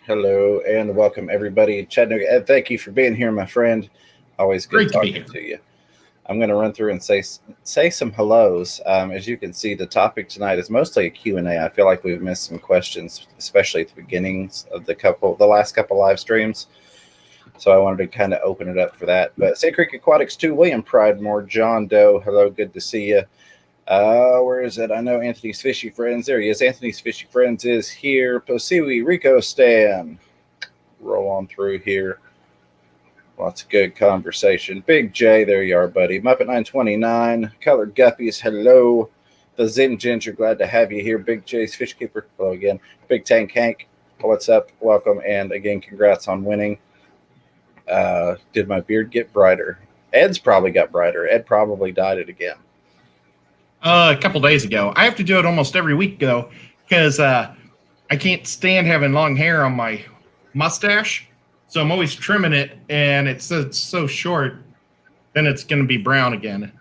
Hello and welcome everybody. Chattanooga Ed, thank you for being here, my friend. Always good Great to be talking here. to you. I'm going to run through and say some hellos. As you can see, the topic tonight is mostly a Q&A. I feel like we've missed some questions, especially at the beginnings of the last couple live streams. So I wanted to kind of open it up for that. But St. Creek Aquatics 2, William Pridemore, John Doe, hello, good to see you. Where is it? I know Anthony's Fishy Friends. There he is. Anthony's Fishy Friends is here. Posiwi, Rico Stan. Roll on through here. Lots of good conversation. Big J, there you are, buddy. Muppet 929. Colored Guppies, hello. The Zen Ginger, glad to have you here. Big J's Fish Keeper, hello again. Big Tank Hank, what's up? Welcome. And again, congrats on winning. Did my beard get brighter? Ed's probably got brighter. Ed probably dyed it again. A couple days ago. I have to do it almost every week, though, because I can't stand having long hair on my mustache. So I'm always trimming it, and it's so short, then it's going to be brown again,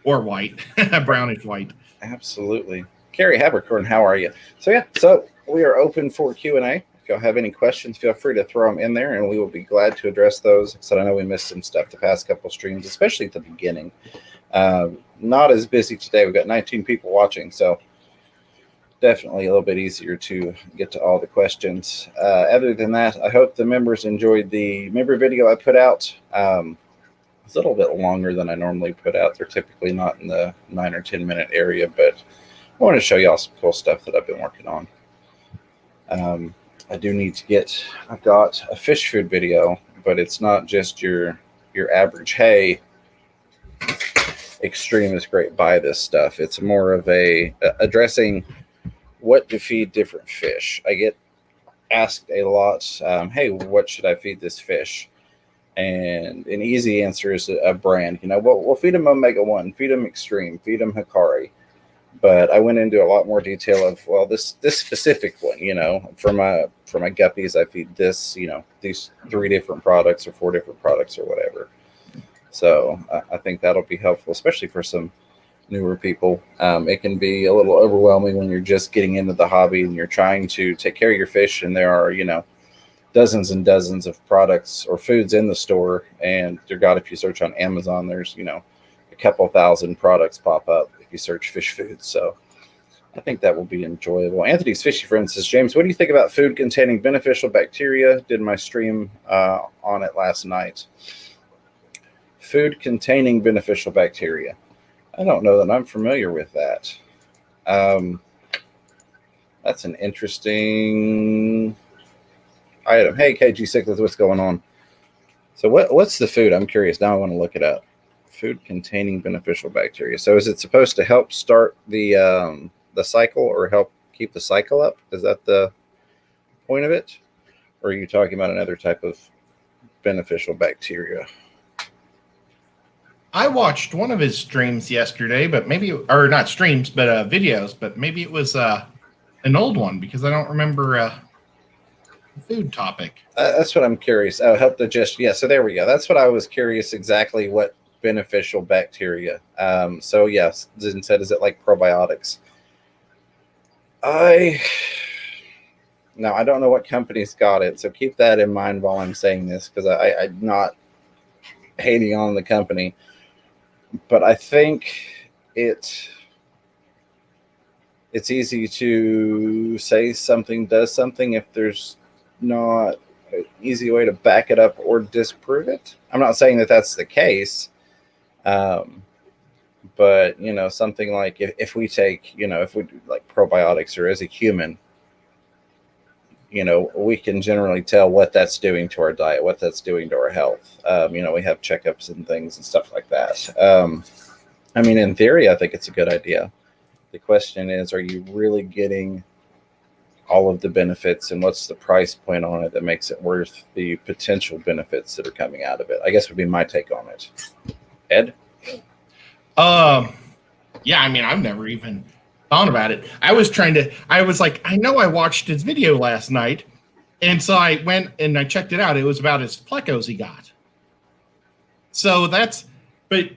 or white, brownish white. Absolutely. Carrie Habercorn, how are you? So we are open for Q&A. If y'all have any questions, feel free to throw them in there, and we will be glad to address those. So I know we missed some stuff the past couple streams, especially at the beginning. Not as busy today. We've got 19 people watching, so definitely a little bit easier to get to all the questions. Other than that, I hope the members enjoyed the member video I put out. It's a little bit longer than I normally put out. They're typically not in the 9 or 10 minute area, but I want to show y'all some cool stuff that I've been working on. I do need to I've got a fish food video, but it's not just your average, hey, Extreme is great, buy this stuff. It's more of addressing what to feed different fish. I get asked a lot, hey, what should I feed this fish? And an easy answer is a brand. We'll feed them Omega-1, feed them Extreme, feed them Hikari. But I went into a lot more detail of, well, this specific one, for my guppies, I feed this, these 3 different products or 4 different products or whatever. So I think that'll be helpful, especially for some newer people. It can be a little overwhelming when you're just getting into the hobby and you're trying to take care of your fish, and there are, dozens and dozens of products or foods in the store. And dear God, if you search on Amazon, there's, a couple thousand products pop up if you search fish foods. So I think that will be enjoyable. Anthony's Fishy Friend says, James, what do you think about food containing beneficial bacteria? Did my stream on it last night. Food containing beneficial bacteria. I don't know that I'm familiar with that. That's an interesting item. Hey, KG6, what's going on? So what's the food? I'm curious. Now I want to look it up. Food containing beneficial bacteria. So is it supposed to help start the cycle or help keep the cycle up? Is that the point of it? Or are you talking about another type of beneficial bacteria? I watched one of his streams yesterday, but or not streams, but videos, but maybe it was an old one because I don't remember the food topic. That's what I'm curious. Oh, help digest. Yeah, so there we go. That's what I was curious exactly what beneficial bacteria. So yes, Zin said, is it like probiotics? I don't know what company's got it, so keep that in mind while I'm saying this, because I'm not hating on the company. But I think it's easy to say something does something if there's not an easy way to back it up or disprove it. I'm not saying that that's the case, but something like if we take, if we do like probiotics, or as a human, we can generally tell what that's doing to our diet, what that's doing to our health. We have checkups and things and stuff like that. In theory, I think it's a good idea. The question is, are you really getting all of the benefits, and what's the price point on it that makes it worth the potential benefits that are coming out of it? I guess would be my take on it. Ed? Yeah, I've never even thought about it. I was like, I know I watched his video last night, and so I went and I checked it out. It was about his plecos he got. So but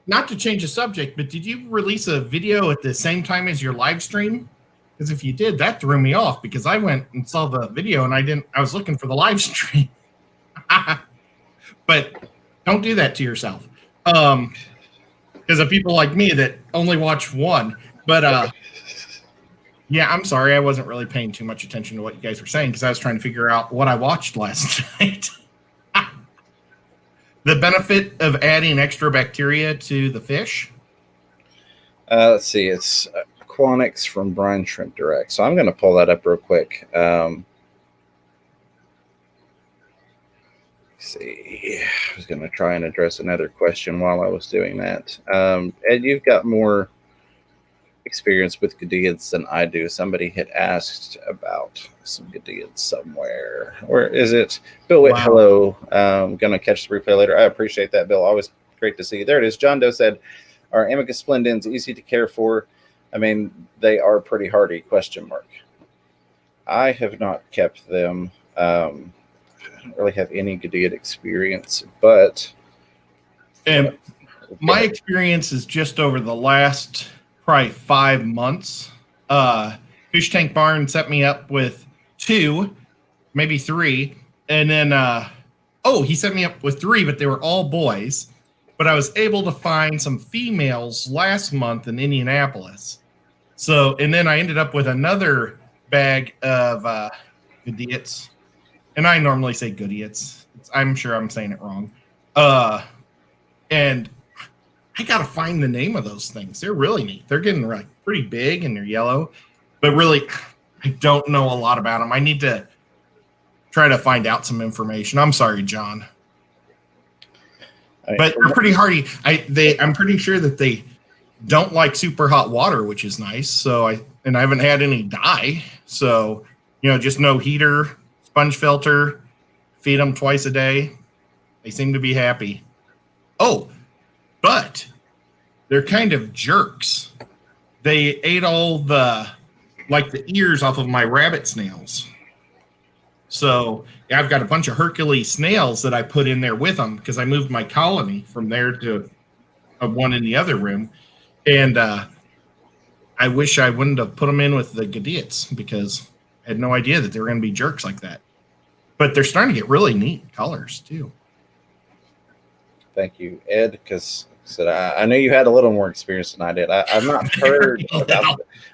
not to change the subject, but did you release a video at the same time as your live stream? Because if you did, that threw me off because I went and saw the video and I was looking for the live stream. But don't do that to yourself. Because of people like me that only watch one. But yeah, I'm sorry. I wasn't really paying too much attention to what you guys were saying because I was trying to figure out what I watched last night. The benefit of adding extra bacteria to the fish. Let's see. It's Aquanics from Brine Shrimp Direct. So I'm going to pull that up real quick. See, I was going to try and address another question while I was doing that. Ed, you've got more experience with Gadiads than I do. Somebody had asked about some Gadiads somewhere. Where is it? Bill Witt, hello. Going to catch the replay later. I appreciate that, Bill. Always great to see you. There it is. John Doe said, are Amicus splendens easy to care for? I mean, they are pretty hardy, question mark. I have not kept them. I don't really have any Gadiad experience, but and my experience is just over the last probably 5 months. Fish Tank Barn set me up with 2, maybe 3, and then he set me up with 3, but they were all boys. But I was able to find some females last month in Indianapolis. So, and then I ended up with another bag of Gadiats. And I normally say Goodiots. I'm sure I'm saying it wrong. And I got to find the name of those things. They're really neat. They're getting like pretty big and they're yellow. But really, I don't know a lot about them. I need to try to find out some information. I'm sorry, John. But they're pretty hardy. I'm pretty sure that they don't like super hot water, which is nice. So I haven't had any die. So, just no heater, sponge filter, feed them twice a day. They seem to be happy. Oh, but they're kind of jerks. They ate all the ears off of my rabbit snails. So I've got a bunch of Hercules snails that I put in there with them because I moved my colony from there to one in the other room. And I wish I wouldn't have put them in with the Gadiats because I had no idea that they were going to be jerks like that. But they're starting to get really neat colors too. Thank you, Ed, because I know you had a little more experience than I did. I've not heard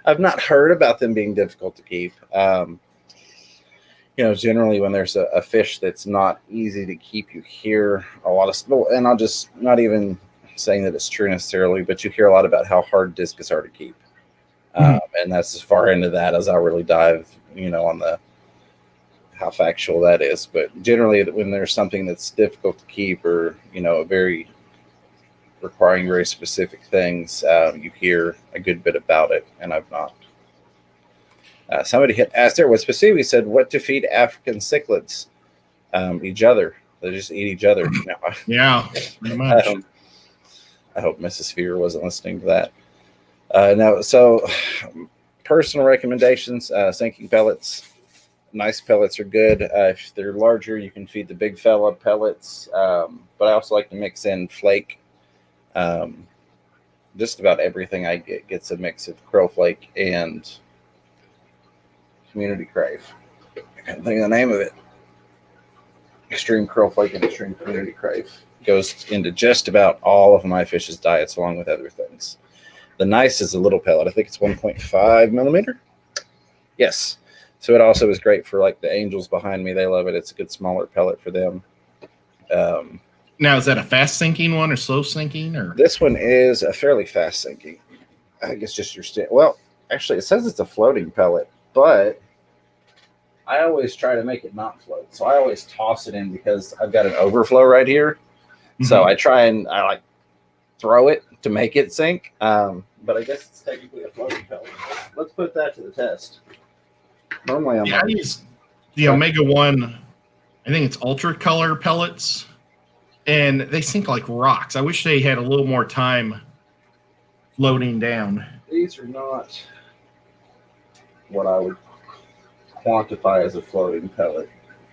I've not heard about them being difficult to keep. Generally when there's a fish that's not easy to keep, you hear a lot of, and I'll just not even saying that it's true necessarily, but you hear a lot about how hard discus are to keep. And that's as far into that as I really dive, on the how factual that is. But generally when there's something that's difficult to keep or, requiring very specific things, you hear a good bit about it, and I've not. Somebody had asked there, what specifically said, what to feed African cichlids? Each other. They just eat each other. Yeah, pretty much. I hope Mrs. Fear wasn't listening to that. So personal recommendations, sinking pellets. Nice pellets are good. If they're larger, you can feed the big fella pellets. But I also like to mix in flake. Just about everything I get gets a mix of crow flake and Community Crave. I can't think of the name of it. Extreme Curl Flake and Extreme Community Crave goes into just about all of my fish's diets along with other things. The nice is a little pellet. I think it's 1.5 millimeter. Yes. So it also is great for like the angels behind me. They love it. It's a good smaller pellet for them. Now, is that a fast sinking one or slow sinking? Or this one is a fairly fast sinking. I think it's just your well, actually, it says it's a floating pellet, but I always try to make it not float. So I always toss it in because I've got an overflow right here. Mm-hmm. So I like throw it to make it sink. But I guess it's technically a floating pellet. Let's put that to the test. Normally I use the Omega 1, I think it's ultra color pellets, and they sink like rocks. I wish they had a little more time floating down. These are not what I would quantify as a floating pellet.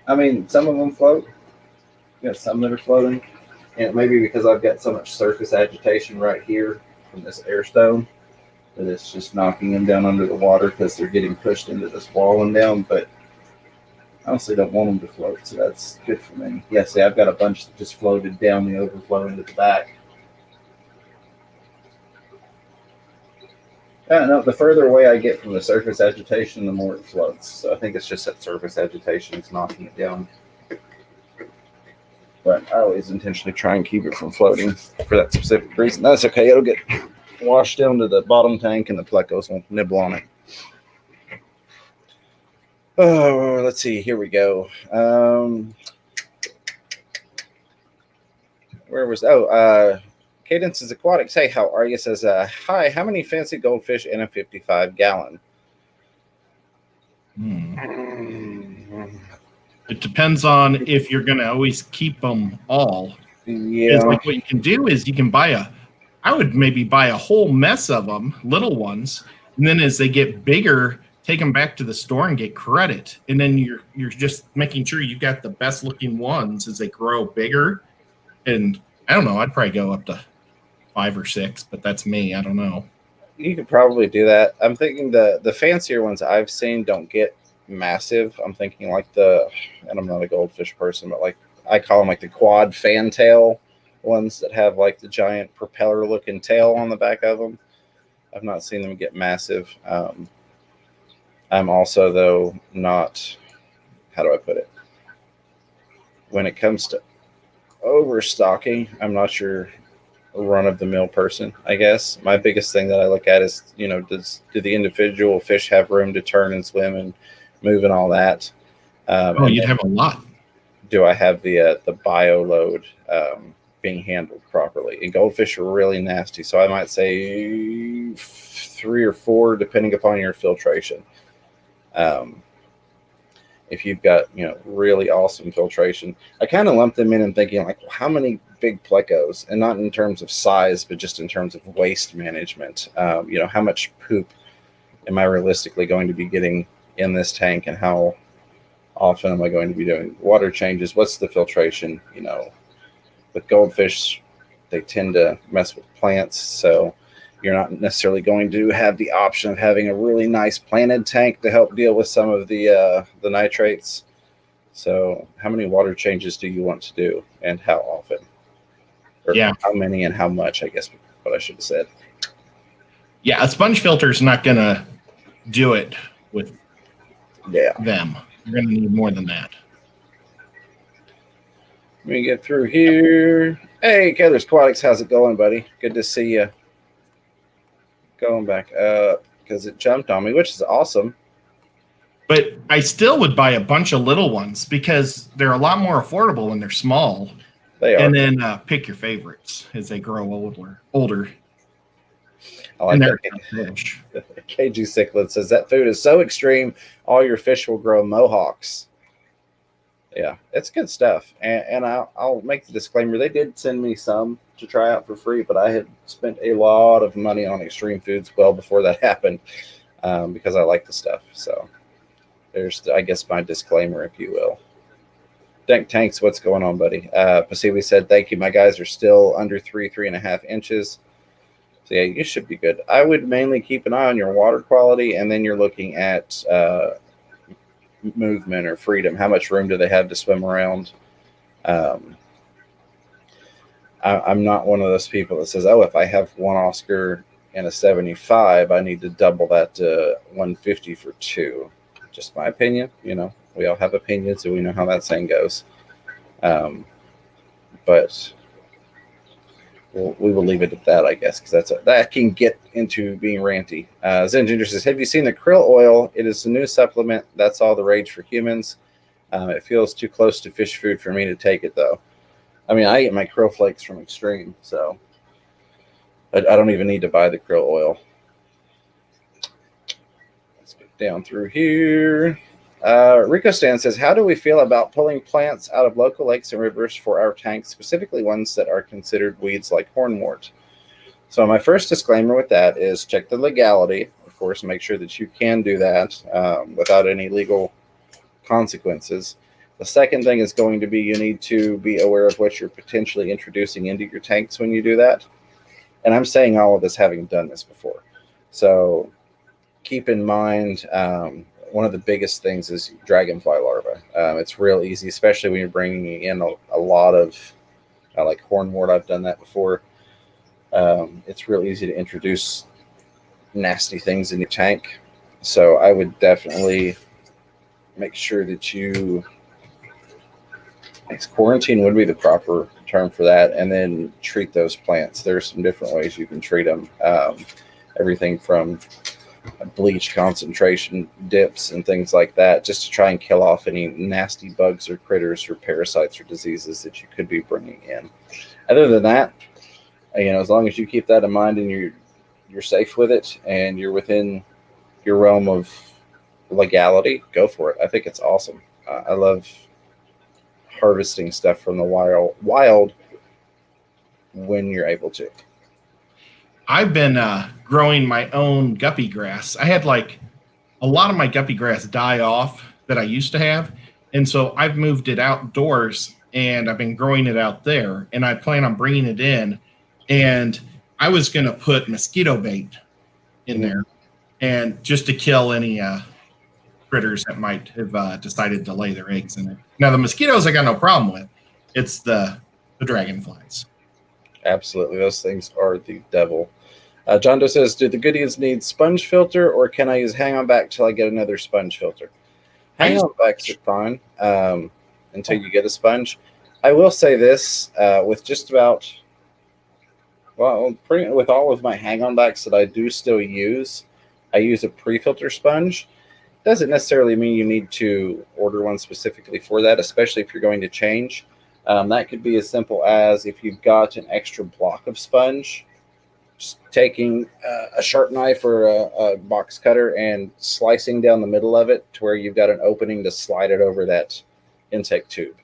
I mean, some of them float. You got some that are floating. And maybe because I've got so much surface agitation right here from this air stone, that it's just knocking them down under the water because they're getting pushed into this wall and down. But I honestly don't want them to float, so that's good for me. Yeah, see, I've got a bunch that just floated down the overflow into the back. No, the further away I get from the surface agitation, the more it floats. So I think it's just that surface agitation is knocking it down. But I always intentionally try and keep it from floating for that specific reason. That's okay. It'll get washed down to the bottom tank and the plecos won't nibble on it. Oh, let's see. Here we go. Where was Cadence's Aquatics. Hey, how are you? Says, hi, how many fancy goldfish in a 55 gallon? It depends on if you're going to always keep them all. Yeah. Like what you can do is you can I would maybe buy a whole mess of them, little ones, and then as they get bigger, take them back to the store and get credit. And then you're just making sure you've got the best looking ones as they grow bigger. And I don't know, I'd probably go up to 5 or 6, but that's me. I don't know. You could probably do that. I'm thinking the fancier ones I've seen don't get massive. I'm thinking like and I'm not a goldfish person, but like I call them like the quad fantail ones that have like the giant propeller looking tail on the back of them. I've not seen them get massive. I'm also, though, not, how do I put it? When it comes to overstocking, I'm not your run-of-the-mill person, I guess. My biggest thing that I look at is, do the individual fish have room to turn and swim and move and all that? You'd have a lot. Do I have the bio load being handled properly? And goldfish are really nasty, so I might say 3 or 4, depending upon your filtration. If you've got really awesome filtration, I kind of lump them in and thinking like, how many big plecos, and not in terms of size, but just in terms of waste management. How much poop am I realistically going to be getting in this tank, and how often am I going to be doing water changes? What's the filtration? With goldfish, they tend to mess with plants, so you're not necessarily going to have the option of having a really nice planted tank to help deal with some of the nitrates. So how many water changes do you want to do, and how often? Or how many and how much, I guess what I should have said. Yeah, a sponge filter is not going to do it with them. You're going to need more than that. Let me get through here. Hey, Keithers Aquatics, how's it going, buddy? Good to see you. Going back up because it jumped on me, which is awesome. But I still would buy a bunch of little ones because they're a lot more affordable when they're small. They are. And then pick your favorites as they grow older. I like that. KG Cichlid says that food is so extreme, all your fish will grow mohawks. Yeah, it's good stuff. And I'll make the disclaimer. They did send me some to try out for free, but I had spent a lot of money on extreme foods well before that happened because I like the stuff. So there's, I guess, my disclaimer, if you will. Dank Tanks, what's going on, buddy? Pasiwi said, thank you. My guys are still under 3.5 inches. So, yeah, you should be good. I would mainly keep an eye on your water quality, and then you're looking at movement or freedom. How much room do they have to swim around? I'm not one of those people that says, if I have one Oscar and a 75, I need to double that to 150 for 2. Just my opinion. We all have opinions, and we know how that saying goes. But we will leave it at that, I guess, because that can get into being ranty. Zen Ginger says, have you seen the krill oil? It is a new supplement. That's all the rage for humans. It feels too close to fish food for me to take it, though. I mean, I get my krill flakes from Extreme, so I don't even need to buy the krill oil. Let's get down through here. Rico Stan says, how do we feel about pulling plants out of local lakes and rivers for our tanks, specifically ones that are considered weeds like hornwort? So my first disclaimer with that is check the legality. Of course, make sure that you can do that without any legal consequences. The second thing is going to be you need to be aware of what you're potentially introducing into your tanks when you do that. And I'm saying all of this having done this before. So keep in mind, one of the biggest things is dragonfly larvae. It's real easy, especially when you're bringing in a lot of like hornwort. I've done that before. It's real easy to introduce nasty things in your tank. So I would definitely make sure that you quarantine would be the proper term for that, and then treat those plants. There's some different ways you can treat them. Everything from bleach concentration dips and things like that, just to try and kill off any nasty bugs or critters or parasites or diseases that you could be bringing in. Other than that, as long as you keep that in mind and you're safe with it and you're within your realm of legality, go for it. I think it's awesome. I love harvesting stuff from the wild when you're able to. I've been growing my own guppy grass. I had like a lot of my guppy grass die off that I used to have. And so I've moved it outdoors and I've been growing it out there. And I plan on bringing it in. And I was going to put mosquito bait in there, and just to kill any critters that might have decided to lay their eggs in it. Now, the mosquitoes I got no problem with. It's the dragonflies. Absolutely. Those things are the devil. John Doe says, do the goodies need sponge filter, or can I use hang on back till I get another sponge filter? Hang on backs are fine until you get a sponge. I will say this, with just about, with all of my hang on backs that I do still use, I use a pre-filter sponge. Doesn't necessarily mean you need to order one specifically for that, especially if you're going to change. That could be as simple as, if you've got an extra block of sponge, just taking a sharp knife or a box cutter and slicing down the middle of it to where you've got an opening to slide it over that intake tube.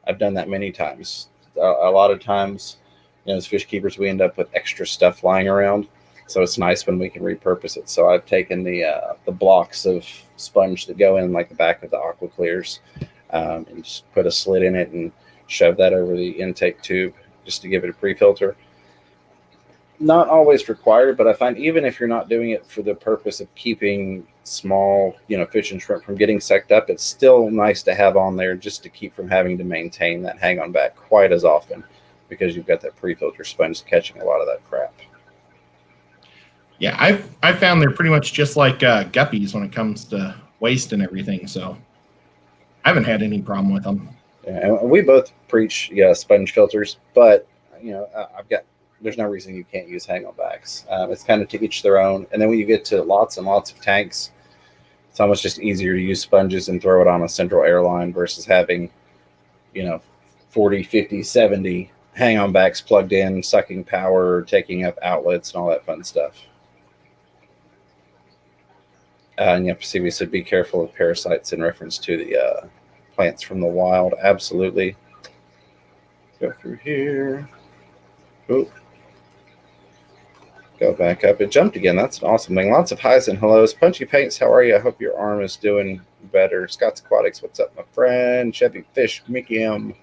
I've done that many times. A lot of times, as fish keepers, we end up with extra stuff lying around. So it's nice when we can repurpose it. So I've taken the blocks of sponge that go in like the back of the aqua clears, and just put a slit in it and shove that over the intake tube just to give it a pre-filter. Not always required, but I find even if you're not doing it for the purpose of keeping small, fish and shrimp from getting sucked up, it's still nice to have on there just to keep from having to maintain that hang on back quite as often, because you've got that pre-filter sponge catching a lot of that crap. Yeah, I've found they're pretty much just like guppies when it comes to waste and everything. So I haven't had any problem with them. Yeah, and we both preach, sponge filters, but there's no reason you can't use hang on backs. It's kind of to each their own. And then when you get to lots and lots of tanks, it's almost just easier to use sponges and throw it on a central airline versus having, 40, 50, 70 hang on backs plugged in, sucking power, taking up outlets and all that fun stuff. And we said be careful of parasites in reference to the plants from the wild. Absolutely. Go through here. Oop. Go back up. It jumped again. That's an awesome thing. Lots of highs and hellos. Punchy Paints, how are you? I hope your arm is doing better. Scott's Aquatics, what's up, my friend? Chevy Fish, Mickey M.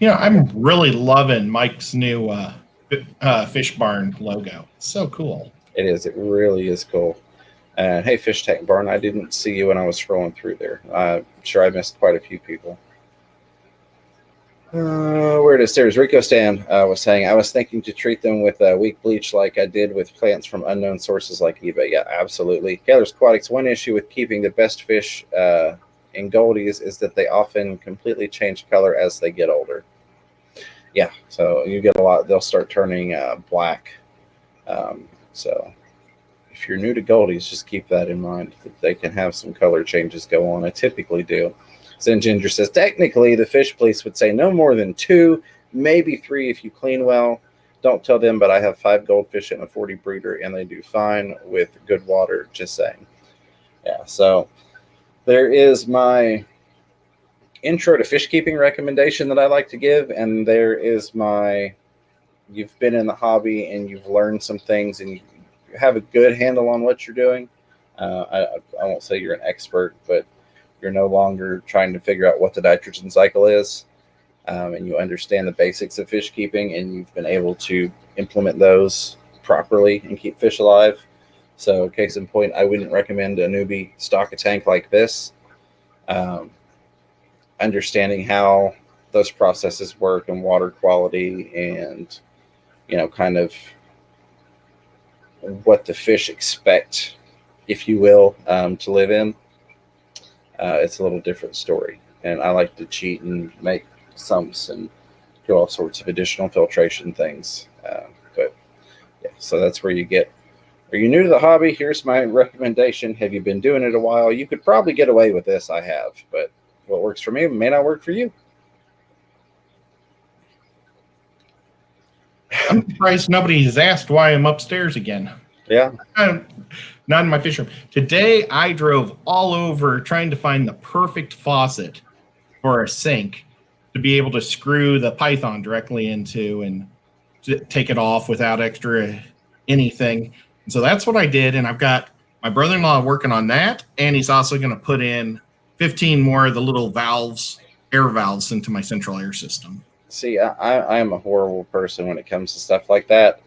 I'm really loving Mike's new Fish Barn logo. It's so cool. It is. It really is cool. Hey, Fish Tank Barn, I didn't see you when I was scrolling through there. I'm sure I missed quite a few people. Where it is, there's Rico Stan was saying, I was thinking to treat them with weak bleach like I did with plants from unknown sources like eBay. Yeah, absolutely. Keller's Aquatics, one issue with keeping the best fish in goldies is that they often completely change color as they get older. Yeah, so you get a lot, they'll start turning black. So if you're new to goldies, just keep that in mind, that they can have some color changes go on. I typically do. Zen Ginger says, technically, the fish police would say no more than 2, maybe 3 if you clean well. Don't tell them, but I have 5 goldfish and a 40 breeder, and they do fine with good water, just saying. Yeah, so there is my intro to fish keeping recommendation that I like to give, and there is my, you've been in the hobby and you've learned some things and you have a good handle on what you're doing. I won't say you're an expert, but you're no longer trying to figure out what the nitrogen cycle is, and you understand the basics of fish keeping, and you've been able to implement those properly and keep fish alive. So, case in point, I wouldn't recommend a newbie stock a tank like this. Understanding how those processes work and water quality and, kind of what the fish expect, if you will, to live in, it's a little different story. And I like to cheat and make sumps and do all sorts of additional filtration things. But yeah, so that's where you get. Are you new to the hobby? Here's my recommendation. Have you been doing it a while? You could probably get away with this. I have, but what works for me may not work for you. I'm surprised nobody has asked why I'm upstairs again. Yeah. Not in my fish room. Today, I drove all over trying to find the perfect faucet for a sink to be able to screw the Python directly into and take it off without extra anything. And so that's what I did. And I've got my brother-in-law working on that. And he's also going to put in 15 more of the little valves, air valves into my central air system. See, I am a horrible person when it comes to stuff like that.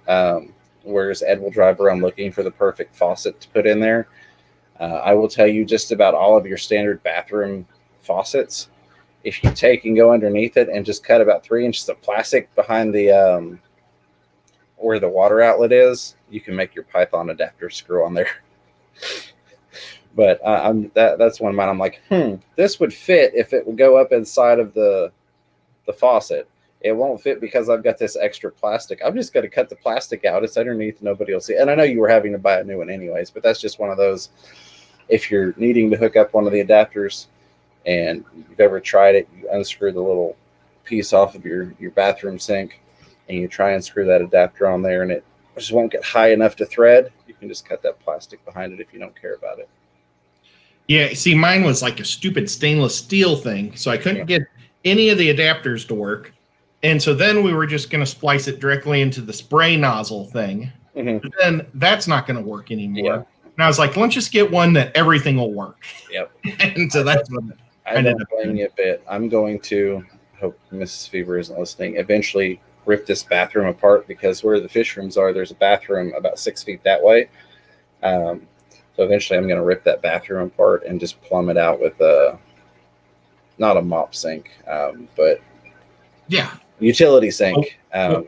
Whereas Ed will drive around looking for the perfect faucet to put in there. I will tell you just about all of your standard bathroom faucets. If you take and go underneath it and just cut about 3 inches of plastic behind the where the water outlet is, you can make your Python adapter screw on there. But that's one of mine. I'm like, this would fit if it would go up inside of the faucet. It won't fit because I've got this extra plastic. I'm just going to cut the plastic out. It's underneath. Nobody will see. And I know you were having to buy a new one anyways, but that's just one of those. If you're needing to hook up one of the adapters and you've ever tried it, you unscrew the little piece off of your bathroom sink and you try and screw that adapter on there and it just won't get high enough to thread. You can just cut that plastic behind it if you don't care about it. Yeah, see, mine was like a stupid stainless steel thing, so I couldn't get any of the adapters to work. And so then we were just going to splice it directly into the spray nozzle thing. Mm-hmm. But then that's not going to work anymore. Yeah. And I was like, let's just get one that everything will work. Yep. And so that's what I don't blame you a bit. I'm going to, hope Mrs. Fever isn't listening, eventually rip this bathroom apart because where the fish rooms are, there's a bathroom about 6 feet that way. So eventually I'm going to rip that bathroom apart and just plumb it out with not a mop sink, but utility sink. I've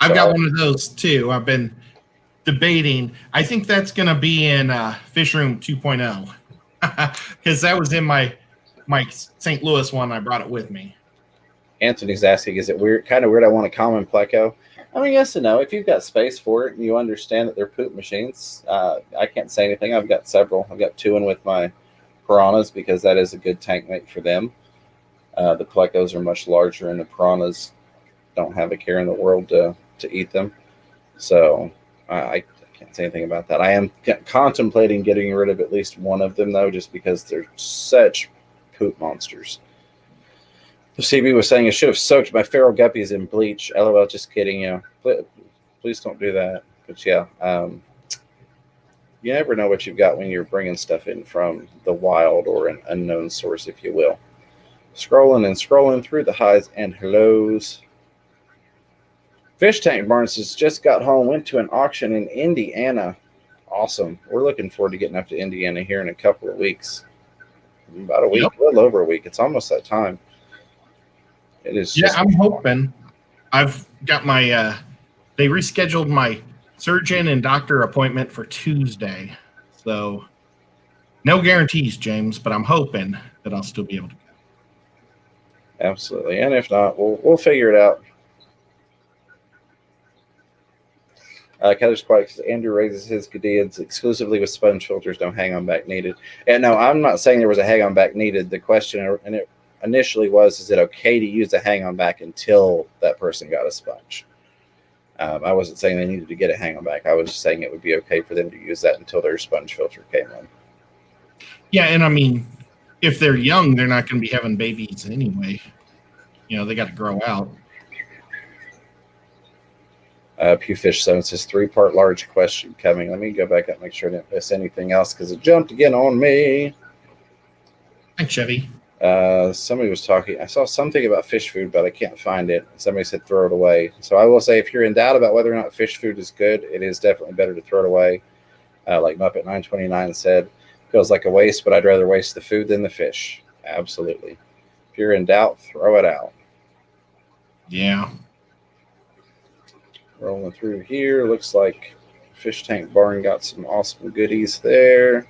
got one of those too. I've been debating. I think that's going to be in Fish Room 2.0 because that was in my St. Louis one. I brought it with me. Anthony's asking, is it weird? Kind of weird. I want a common pleco. I mean, yes and no. If you've got space for it and you understand that they're poop machines, I can't say anything. I've got several. I've got 2 in with my piranhas because that is a good tank mate for them. The plecos are much larger and the piranhas don't have a care in the world to eat them. So I can't say anything about that. I am contemplating getting rid of at least one of them, though, just because they're such poop monsters. The CB was saying I should have soaked my feral guppies in bleach. LOL, just kidding. Please don't do that. But yeah, you never know what you've got when you're bringing stuff in from the wild or an unknown source, if you will. Scrolling through the highs and hellos. Fish Tank Barnes has just got home, went to an auction in Indiana. Awesome. We're looking forward to getting up to Indiana here in a couple of weeks. About a week, a little over a week. It's almost that time. It is. Yeah, I'm hoping. I've got my, they rescheduled my surgeon and doctor appointment for Tuesday. So no guarantees, James, but I'm hoping that I'll still be able to go. Absolutely. And if not, we'll figure it out. Keller's quiet because Andrew raises his Gadians exclusively with sponge filters, no hang on back needed. And no, I'm not saying there was a hang on back needed. The question and it initially was, is it okay to use a hang on back until that person got a sponge? I wasn't saying they needed to get a hang on back. I was just saying it would be okay for them to use that until their sponge filter came in. Yeah, and I mean, if they're young, they're not going to be having babies anyway. They got to grow out. Pewfish 7 says 3-part large question coming. Let me go back up and make sure I didn't miss anything else because it jumped again on me. Thanks, Chevy. Somebody was talking. I saw something about fish food, but I can't find it. Somebody said throw it away. So I will say, if you're in doubt about whether or not fish food is good, it is definitely better to throw it away. Like Muppet 929 said, feels like a waste, but I'd rather waste the food than the fish. Absolutely. If you're in doubt, throw it out. Yeah. Rolling through here, looks like Fish Tank Barn got some awesome goodies there.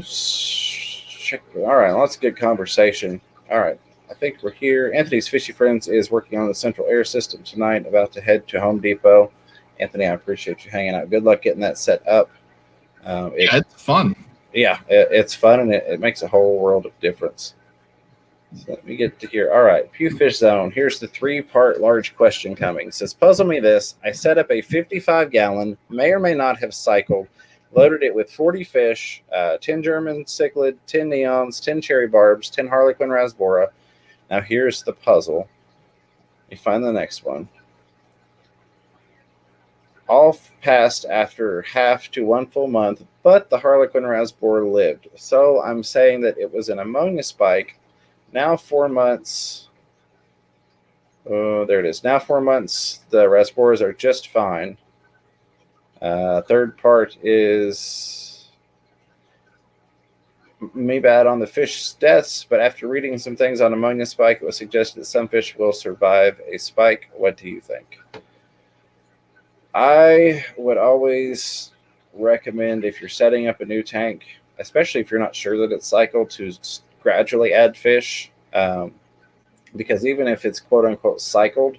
Check. All right, lots of good conversation. All right, I think we're here. Anthony's Fishy Friends is working on the central air system tonight, about to head to Home Depot. Anthony, I appreciate you hanging out. Good luck getting that set up. Yeah, it's fun. Yeah, it's fun, and it makes a whole world of difference. So let me get to here. All right, Pew Fish Zone. Here's the 3-part large question coming. It says, puzzle me this. I set up a 55-gallon, may or may not have cycled, loaded it with 40 fish, 10 German cichlid, 10 neons, 10 cherry barbs, 10 harlequin rasbora. Now here's the puzzle. Let me find the next one. All passed after half to 1 full month, but the harlequin rasbora lived. So I'm saying that it was an ammonia spike. Now 4 months. Oh, there it is. Now 4 months. The rasboras are just fine. Third part is me bad on the fish deaths, but after reading some things on ammonia spike, it was suggested that some fish will survive a spike. What do you think? I would always recommend, if you're setting up a new tank, especially if you're not sure that it's cycled, to gradually add fish, because even if it's quote unquote cycled,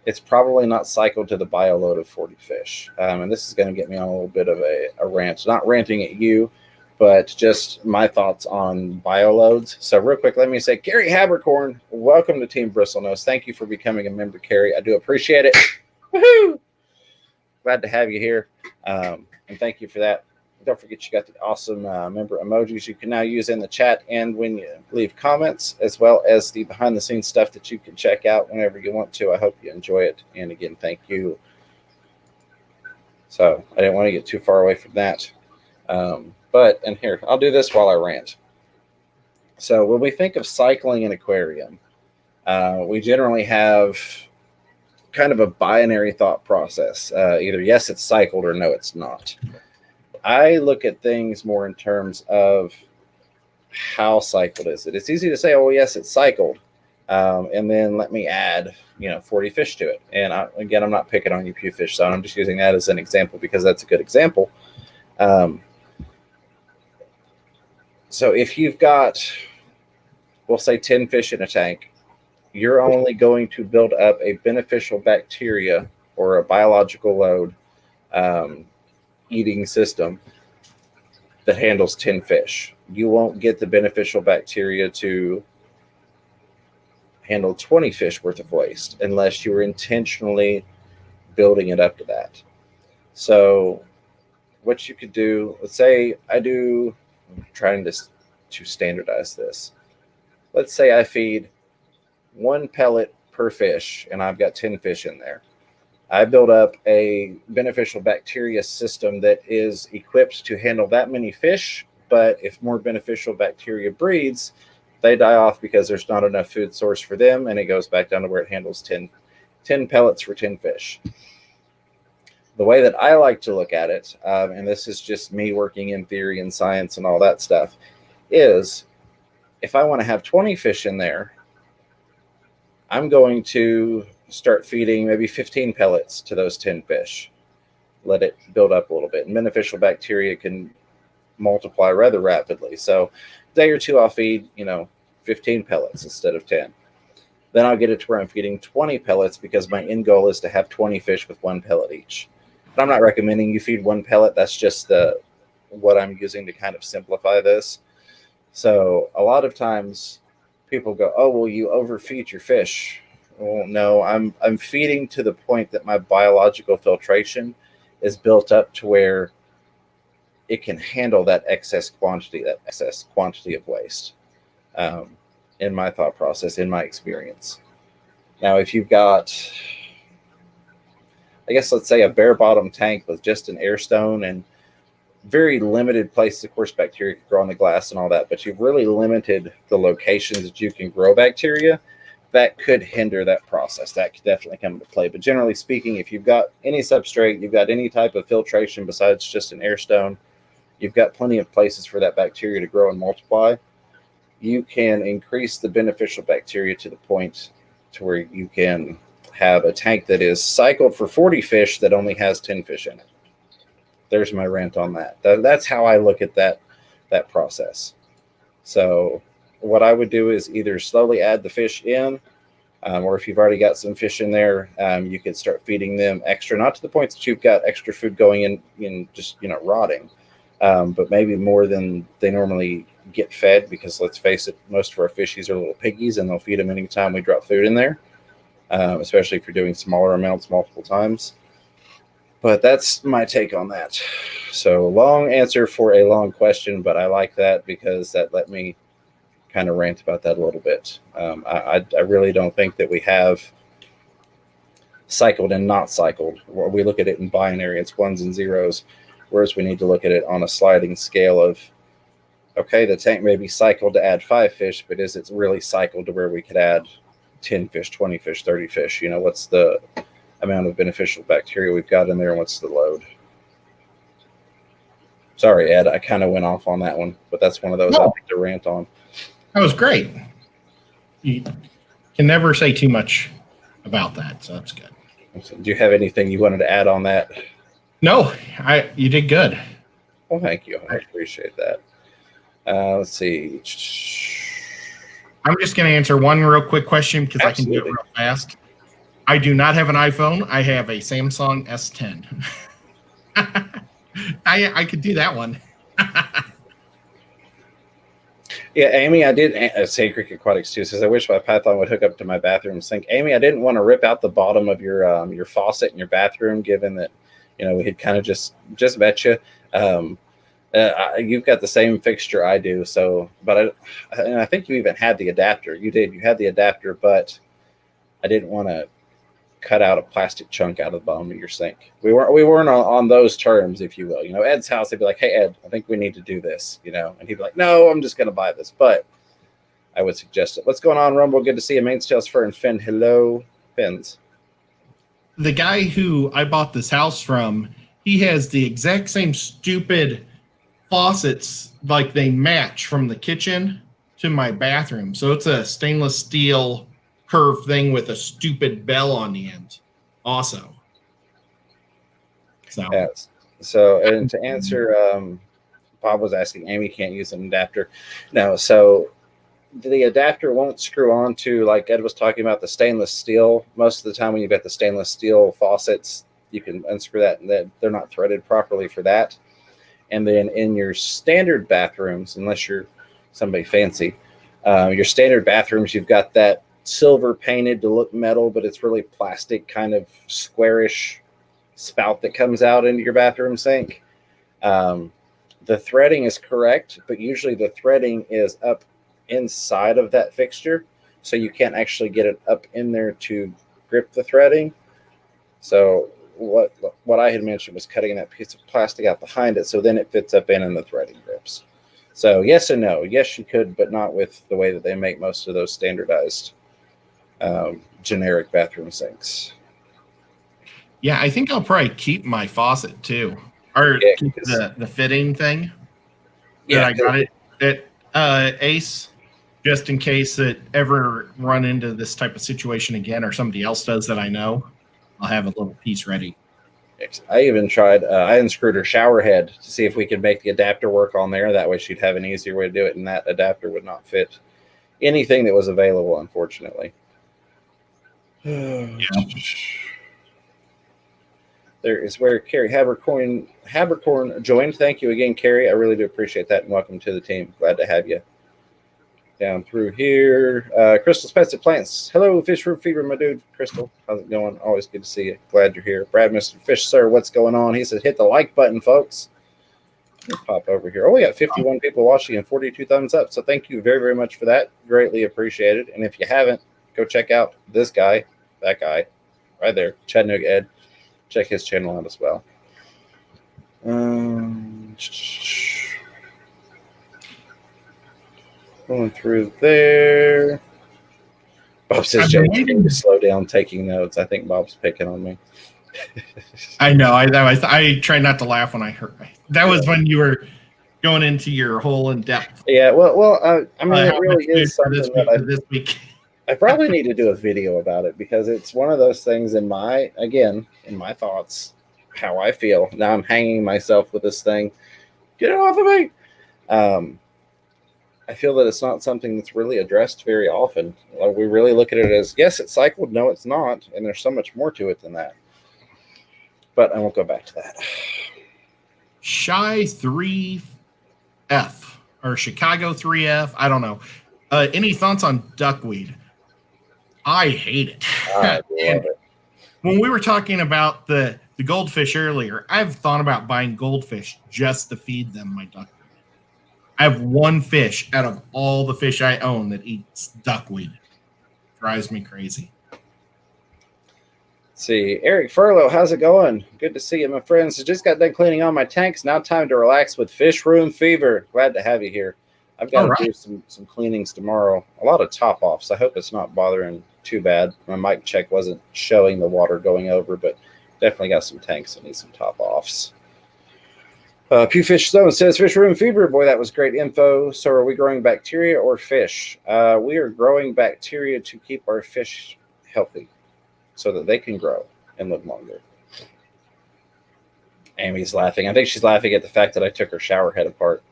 it's probably not cycled to the bio load of 40 fish. And this is going to get me on a little bit of a rant, not ranting at you, but just my thoughts on bio loads. So real quick, let me say, Carrie Habercorn, welcome to Team Bristlenose. Thank you for becoming a member, Carrie. I do appreciate it. Woohoo! Glad to have you here. And thank you for that. Don't forget, you got the awesome member emojis you can now use in the chat and when you leave comments, as well as the behind the scenes stuff that you can check out whenever you want to. I hope you enjoy it. And again, thank you. So I didn't want to get too far away from that. And here, I'll do this while I rant. So when we think of cycling an aquarium, we generally have kind of a binary thought process. Either yes, it's cycled, or no, it's not. I look at things more in terms of how cycled is it. It's easy to say, oh, yes, it's cycled. And then let me add, 40 fish to it. And again, I'm not picking on you, Pew Fish Zone. I'm just using that as an example because that's a good example. So if you've got, we'll say 10 fish in a tank, you're only going to build up a beneficial bacteria or a biological load eating system that handles 10 fish. You won't get the beneficial bacteria to handle 20 fish worth of waste unless you were intentionally building it up to that. So what you could do, let's say I'm trying to standardize this. Let's say I feed 1 pellet per fish and I've got 10 fish in there. I build up a beneficial bacteria system that is equipped to handle that many fish, but if more beneficial bacteria breeds, they die off because there's not enough food source for them, and it goes back down to where it handles 10 pellets for 10 fish. The way that I like to look at it, and this is just me working in theory and science and all that stuff, is if I want to have 20 fish in there, I'm going to start feeding maybe 15 pellets to those 10 fish. Let it build up a little bit. And beneficial bacteria can multiply rather rapidly. So a day or two, I'll feed, 15 pellets instead of 10. Then I'll get it to where I'm feeding 20 pellets because my end goal is to have 20 fish with 1 pellet each. But I'm not recommending you feed 1 pellet. That's just what I'm using to kind of simplify this. So a lot of times people go, oh, well, you overfeed your fish. Well, no, I'm feeding to the point that my biological filtration is built up to where it can handle that excess quantity of waste. In my thought process, in my experience. Now, if you've got, I guess, let's say a bare bottom tank with just an air stone and very limited places. Of course, bacteria can grow on the glass and all that, but you've really limited the locations that you can grow bacteria. That could hinder that process. That could definitely come into play. But generally speaking, if you've got any substrate, you've got any type of filtration besides just an air stone, you've got plenty of places for that bacteria to grow and multiply. You can increase the beneficial bacteria to the point to where you can have a tank that is cycled for 40 fish that only has 10 fish in it. There's my rant on that. That's how I look at that process. So what I would do is either slowly add the fish in, or if you've already got some fish in there, you could start feeding them extra, not to the point that you've got extra food going in just, rotting, but maybe more than they normally get fed, because let's face it, most of our fishies are little piggies and they'll feed them anytime we drop food in there, especially if you're doing smaller amounts multiple times. But that's my take on that. So long answer for a long question, but I like that because that let me kind of rant about that a little bit. I really don't think that we have cycled and not cycled. We look at it in binary, it's ones and zeros, whereas we need to look at it on a sliding scale of, okay, the tank may be cycled to add 5 fish, but is it really cycled to where we could add 10 fish, 20 fish, 30 fish? What's the amount of beneficial bacteria we've got in there and what's the load? Sorry, Ed, I kind of went off on that one, but that's one of those I like to rant on. That was great. You can never say too much about that, so that's good. Do you have anything you wanted to add on that? No, you did good. Well, thank you. I appreciate that. Let's see. I'm just going to answer one real quick question because I can do it real fast. I do not have an iPhone. I have a Samsung S10. I could do that one. Yeah, Amy, I did say Creek Aquatics too. Says I wish my Python would hook up to my bathroom sink. Amy, I didn't want to rip out the bottom of your faucet in your bathroom, given that we had kind of just met you. You've got the same fixture I do, so but I think you even had the adapter. You had the adapter, but I didn't want to cut out a plastic chunk out of the bottom of your sink. We weren't on those terms, if you will. Ed's house, they'd be like, hey, Ed, I think we need to do this, and he'd be like, no, I'm just going to buy this. But I would suggest it. What's going on, Rumble? Good to see you. Mainstails, Fur, and Finn. Hello, Fins. The guy who I bought this house from, he has the exact same stupid faucets, like they match from the kitchen to my bathroom. So it's a stainless steel curved thing with a stupid bell on the end also. So, yes. So, and to answer, Bob was asking, Amy can't use an adapter. No, so the adapter won't screw on to, like Ed was talking about, the stainless steel. Most of the time when you've got the stainless steel faucets, you can unscrew that, and they're not threaded properly for that. And then in your standard bathrooms, unless you're somebody fancy, your standard bathrooms, you've got that silver painted to look metal, but it's really plastic, kind of squarish spout that comes out into your bathroom sink. The threading is correct, but usually the threading is up inside of that fixture, so you can't actually get it up in there to grip the threading. So what I had mentioned was cutting that piece of plastic out behind it, so then it fits up in and the threading grips. So yes and no. Yes, you could, but not with the way that they make most of those standardized generic bathroom sinks. Yeah, I think I'll probably keep my faucet too, or keep the fitting thing. Yeah, I got it at Ace, just in case it ever run into this type of situation again, or somebody else does that I know. I'll have a little piece ready. I even tried. I unscrewed her shower head to see if we could make the adapter work on there. That way, she'd have an easier way to do it, and that adapter would not fit anything that was available, unfortunately. Yeah. There is where Carrie Habercorn joined. Thank you again, Carrie. I really do appreciate that, and welcome to the team. Glad to have you. Down through here, Crystal's Pets and Plants. Hello, Fish Root Fever, my dude. Crystal, how's it going? Always good to see you. Glad you're here. Brad, Mr. Fish, sir, what's going on? He says, hit the like button, folks. Let's pop over here. Oh, we got 51 people watching and 42 thumbs up. So thank you very, very much for that. Greatly appreciated. And if you haven't, go check out this guy, that guy, right there, Chattanooga Ed. Check his channel out as well. Going through there. Bob says, I've been James, you waiting. need to slow down taking notes. I think Bob's picking on me. I know. I try not to laugh when I heard that was when you were going into your whole in depth. Yeah, I mean, it How really much food is for something that this week. I probably need to do a video about it because it's one of those things in my thoughts, how I feel. Now I'm hanging myself with this thing. Get it off of me. I feel that it's not something that's really addressed very often. Like, we really look at it as, yes, it's cycled. No, it's not. And there's so much more to it than that. But I won't go back to that. Shy 3F or Chicago 3F. I don't know. Any thoughts on duckweed? I hate it. I love it. When we were talking about the goldfish earlier, I've thought about buying goldfish just to feed them my duckweed. I have one fish out of all the fish I own that eats duckweed. Drives me crazy. Let's see, Eric Furlow, how's it going? Good to see you, my friends. I just got done cleaning all my tanks. Now time to relax with fish room fever. Glad to have you here. I've got to do some cleanings tomorrow. A lot of top offs. I hope it's not bothering too bad. My mic check wasn't showing the water going over, but definitely got some tanks that need some top offs. Pewfish Stone says, fish room fever. Boy, that was great info. So are we growing bacteria or fish? We are growing bacteria to keep our fish healthy so that they can grow and live longer. Amy's laughing. I think she's laughing at the fact that I took her shower head apart.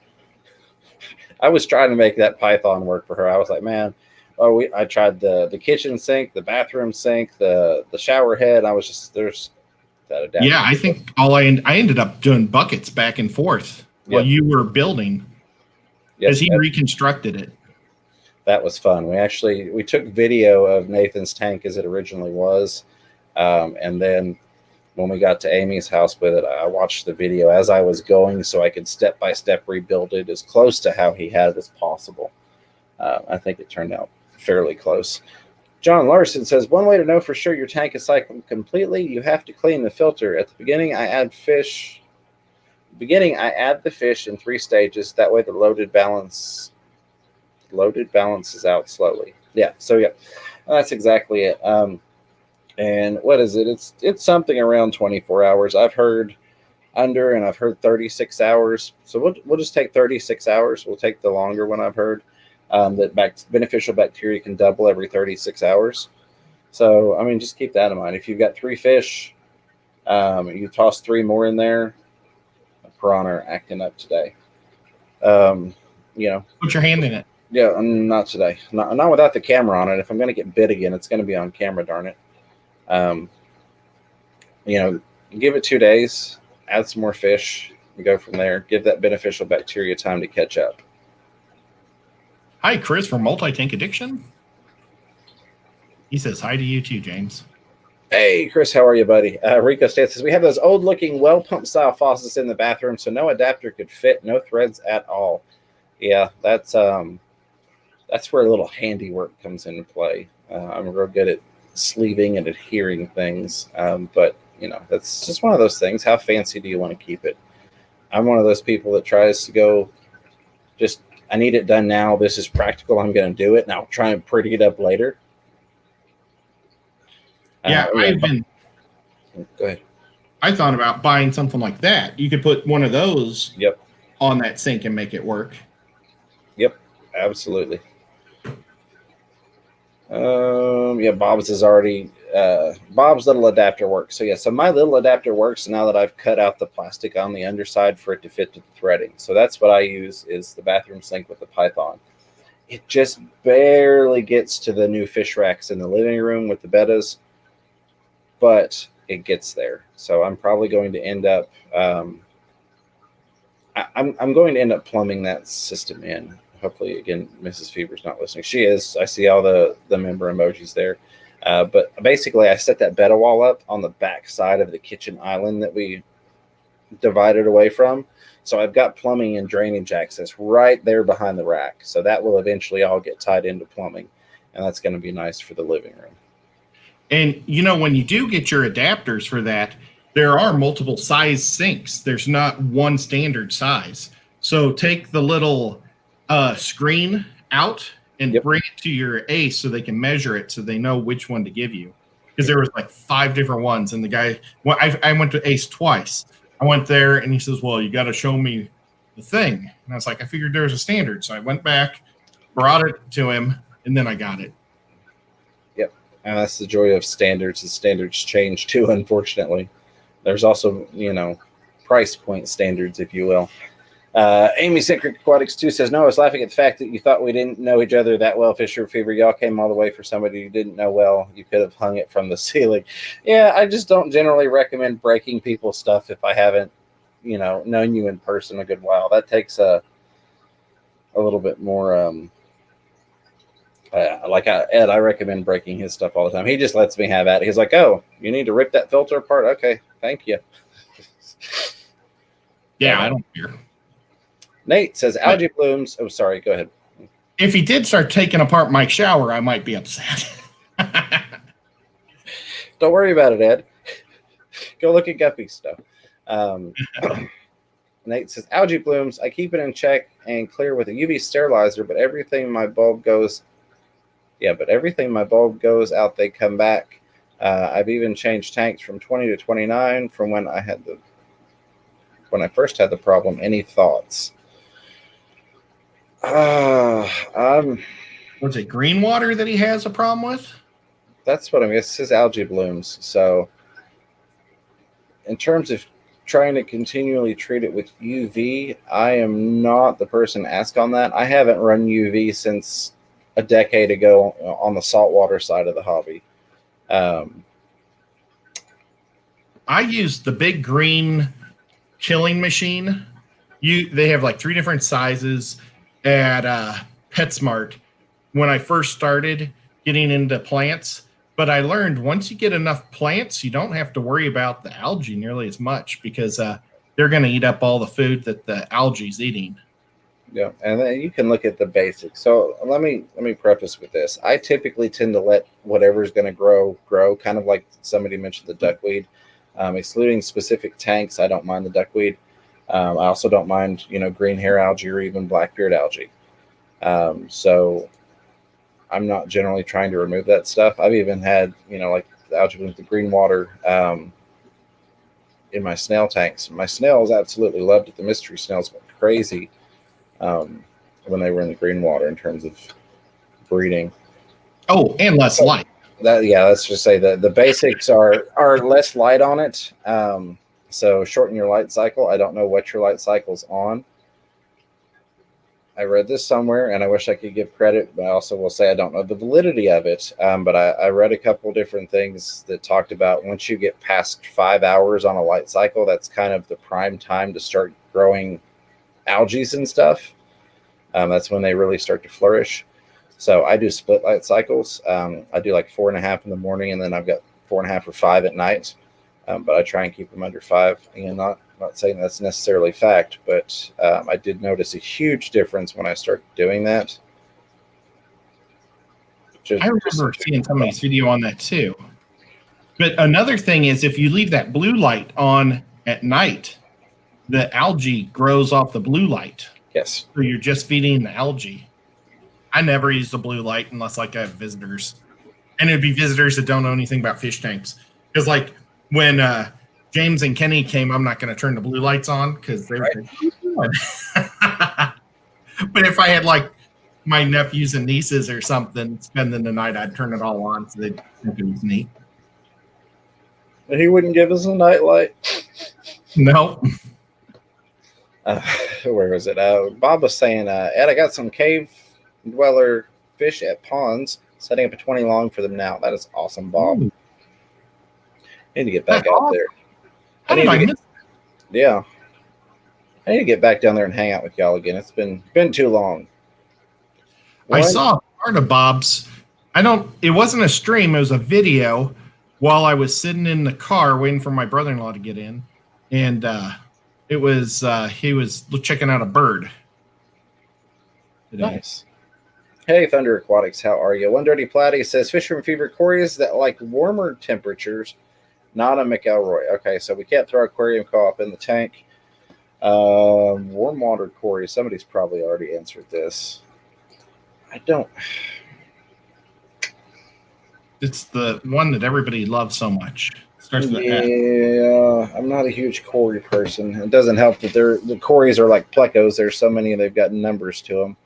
I was trying to make that python work for her. I was like, man, I tried the kitchen sink, the bathroom sink, the shower head. I was just, there's that adapter. Yeah, I think I ended up doing buckets back and forth while you were building because he reconstructed it. That was fun. We took video of Nathan's tank as it originally was. And then when we got to Amy's house with it, I watched the video as I was going so I could step-by-step rebuild it as close to how he had it as possible. I think it turned out fairly close. John Larson says, one way to know for sure your tank is cycled completely, you have to clean the filter. At the beginning, I add the fish in 3 stages. That way the loaded balance is out slowly. Yeah, so yeah, that's exactly it. And what is it? It's something around 24 hours. I've heard under, and I've heard 36 hours. So we'll just take 36 hours. We'll take the longer one I've heard. That beneficial bacteria can double every 36 hours. So, I mean, just keep that in mind. If you've got 3 fish, you toss 3 more in there, piranha are acting up today. Put your hand in it. Yeah, not today. Not without the camera on it. If I'm going to get bit again, it's going to be on camera, darn it. Give it 2 days, add some more fish, and go from there. Give that beneficial bacteria time to catch up. Hi, Chris from Multi-Tank Addiction. He says hi to you too, James. Hey, Chris, how are you, buddy? Rico State says, we have those old-looking well pump style faucets in the bathroom, so no adapter could fit, no threads at all. Yeah, that's where a little handiwork comes into play. I'm real good at sleeving and adhering things, but that's just one of those things. How fancy do you want to keep it? I'm one of those people that tries to go, just, I need it done now. This is practical. I'm going to do it, and I'll try and pretty it up later. Yeah, Go ahead. I thought about buying something like that. You could put one of those on that sink and make it work. Yep, absolutely. Bob's is already Bob's little adapter works. So my little adapter works now that I've cut out the plastic on the underside for it to fit to the threading. So that's what I use, is the bathroom sink with the Python. It just barely gets to the new fish racks in the living room with the bettas, but it gets there. So I'm probably going to end up I'm going to end up plumbing that system in. Hopefully, again, Mrs. Fever's not listening. She is. I see all the member emojis there. But basically, I set that betta wall up on the back side of the kitchen island that we divided away from. So I've got plumbing and drainage access right there behind the rack. So that will eventually all get tied into plumbing. And that's going to be nice for the living room. And, when you do get your adapters for that, there are multiple size sinks. There's not one standard size. So take the little screen out and bring it to your ace so they can measure it so they know which one to give you. Because there was like 5 different ones. And the guy, well, I went to ace twice. I went there and he says, well, you got to show me the thing. And I was like, I figured there was a standard. So I went back, brought it to him, and then I got it. Yep. And that's the joy of standards. The standards change too, unfortunately. There's also, price point standards, if you will. Amy Secret Aquatics 2 says, no, I was laughing at the fact that you thought we didn't know each other that well, Fisher Fever. Y'all came all the way for somebody you didn't know well. You could have hung it from the ceiling. Yeah, I just don't generally recommend breaking people's stuff if I haven't, known you in person a good while. That takes a little bit more, Ed, I recommend breaking his stuff all the time. He just lets me have at it. He's like, oh, you need to rip that filter apart? Okay, thank you. Yeah, I don't care. Nate says algae blooms. Oh, sorry. Go ahead. If he did start taking apart my shower, I might be upset. Don't worry about it, Ed. Go look at Guppy stuff. Nate says algae blooms. I keep it in check and clear with a UV sterilizer, but everything my bulb goes. Yeah, but everything my bulb goes out, they come back. I've even changed tanks from 20 to 29 from when I first had the problem. Any thoughts? Was it green water that he has a problem with? That's what I mean. It says algae blooms. So in terms of trying to continually treat it with UV, I am not the person to ask on that. I haven't run UV since a decade ago on the saltwater side of the hobby. I use the big green killing machine. They have like 3 different sizes at PetSmart when I first started getting into plants. But I learned once you get enough plants, you don't have to worry about the algae nearly as much because they're going to eat up all the food that the algae's eating. Yeah, and then you can look at the basics. So let me preface with this. I typically tend to let whatever's going to grow, kind of like somebody mentioned the duckweed. Excluding specific tanks, I don't mind the duckweed. I also don't mind, green hair algae or even blackbeard algae. So I'm not generally trying to remove that stuff. I've even had, like the algae with the green water in my snail tanks. My snails absolutely loved it. The mystery snails went crazy when they were in the green water in terms of breeding. Oh, and less light. Let's just say that the basics are less light on it. So shorten your light cycle. I don't know what your light cycle's on. I read this somewhere, and I wish I could give credit, but I also will say I don't know the validity of it. But I read a couple different things that talked about once you get past 5 hours on a light cycle, that's kind of the prime time to start growing algae and stuff. That's when they really start to flourish. So I do split light cycles. I do like 4.5 in the morning, and then I've got 4.5 or 5 at night. But I try and keep them under 5. And not saying that's necessarily fact, but I did notice a huge difference when I started doing that. I remember seeing somebody's video on that too. But another thing is if you leave that blue light on at night, the algae grows off the blue light. Yes. So you're just feeding the algae. I never use the blue light unless like I have visitors. And it'd be visitors that don't know anything about fish tanks. Because like when James and Kenny came, I'm not going to turn the blue lights on because they're right. But if I had like my nephews and nieces or something spending the night, I'd turn it all on so they'd think it was neat. But he wouldn't give us a night light. No. Where was it? Bob was saying, Ed, I got some cave dweller fish at ponds, setting up a 20 long for them now. That is awesome, Bob. Ooh. I need to get back out there. How did I miss it? Yeah. I need to get back down there and hang out with y'all again. It's been too long. I saw part of Bob's. It wasn't a stream, it was a video while I was sitting in the car waiting for my brother-in-law to get in. And it was he was checking out a bird today. Nice. Hey, Thunder Aquatics, how are you? One Dirty Platy says, Fisherman Fever Corey, is that like warmer temperatures Not a McElroy. Okay, so we can't throw aquarium co-op in the tank. Warm water quarry. Somebody's probably already answered this. I don't. It's the one that everybody loves so much. Starts with an Yeah, I'm not a huge quarry person. It doesn't help that the quarries are like plecos. There's so many, they've got numbers to them.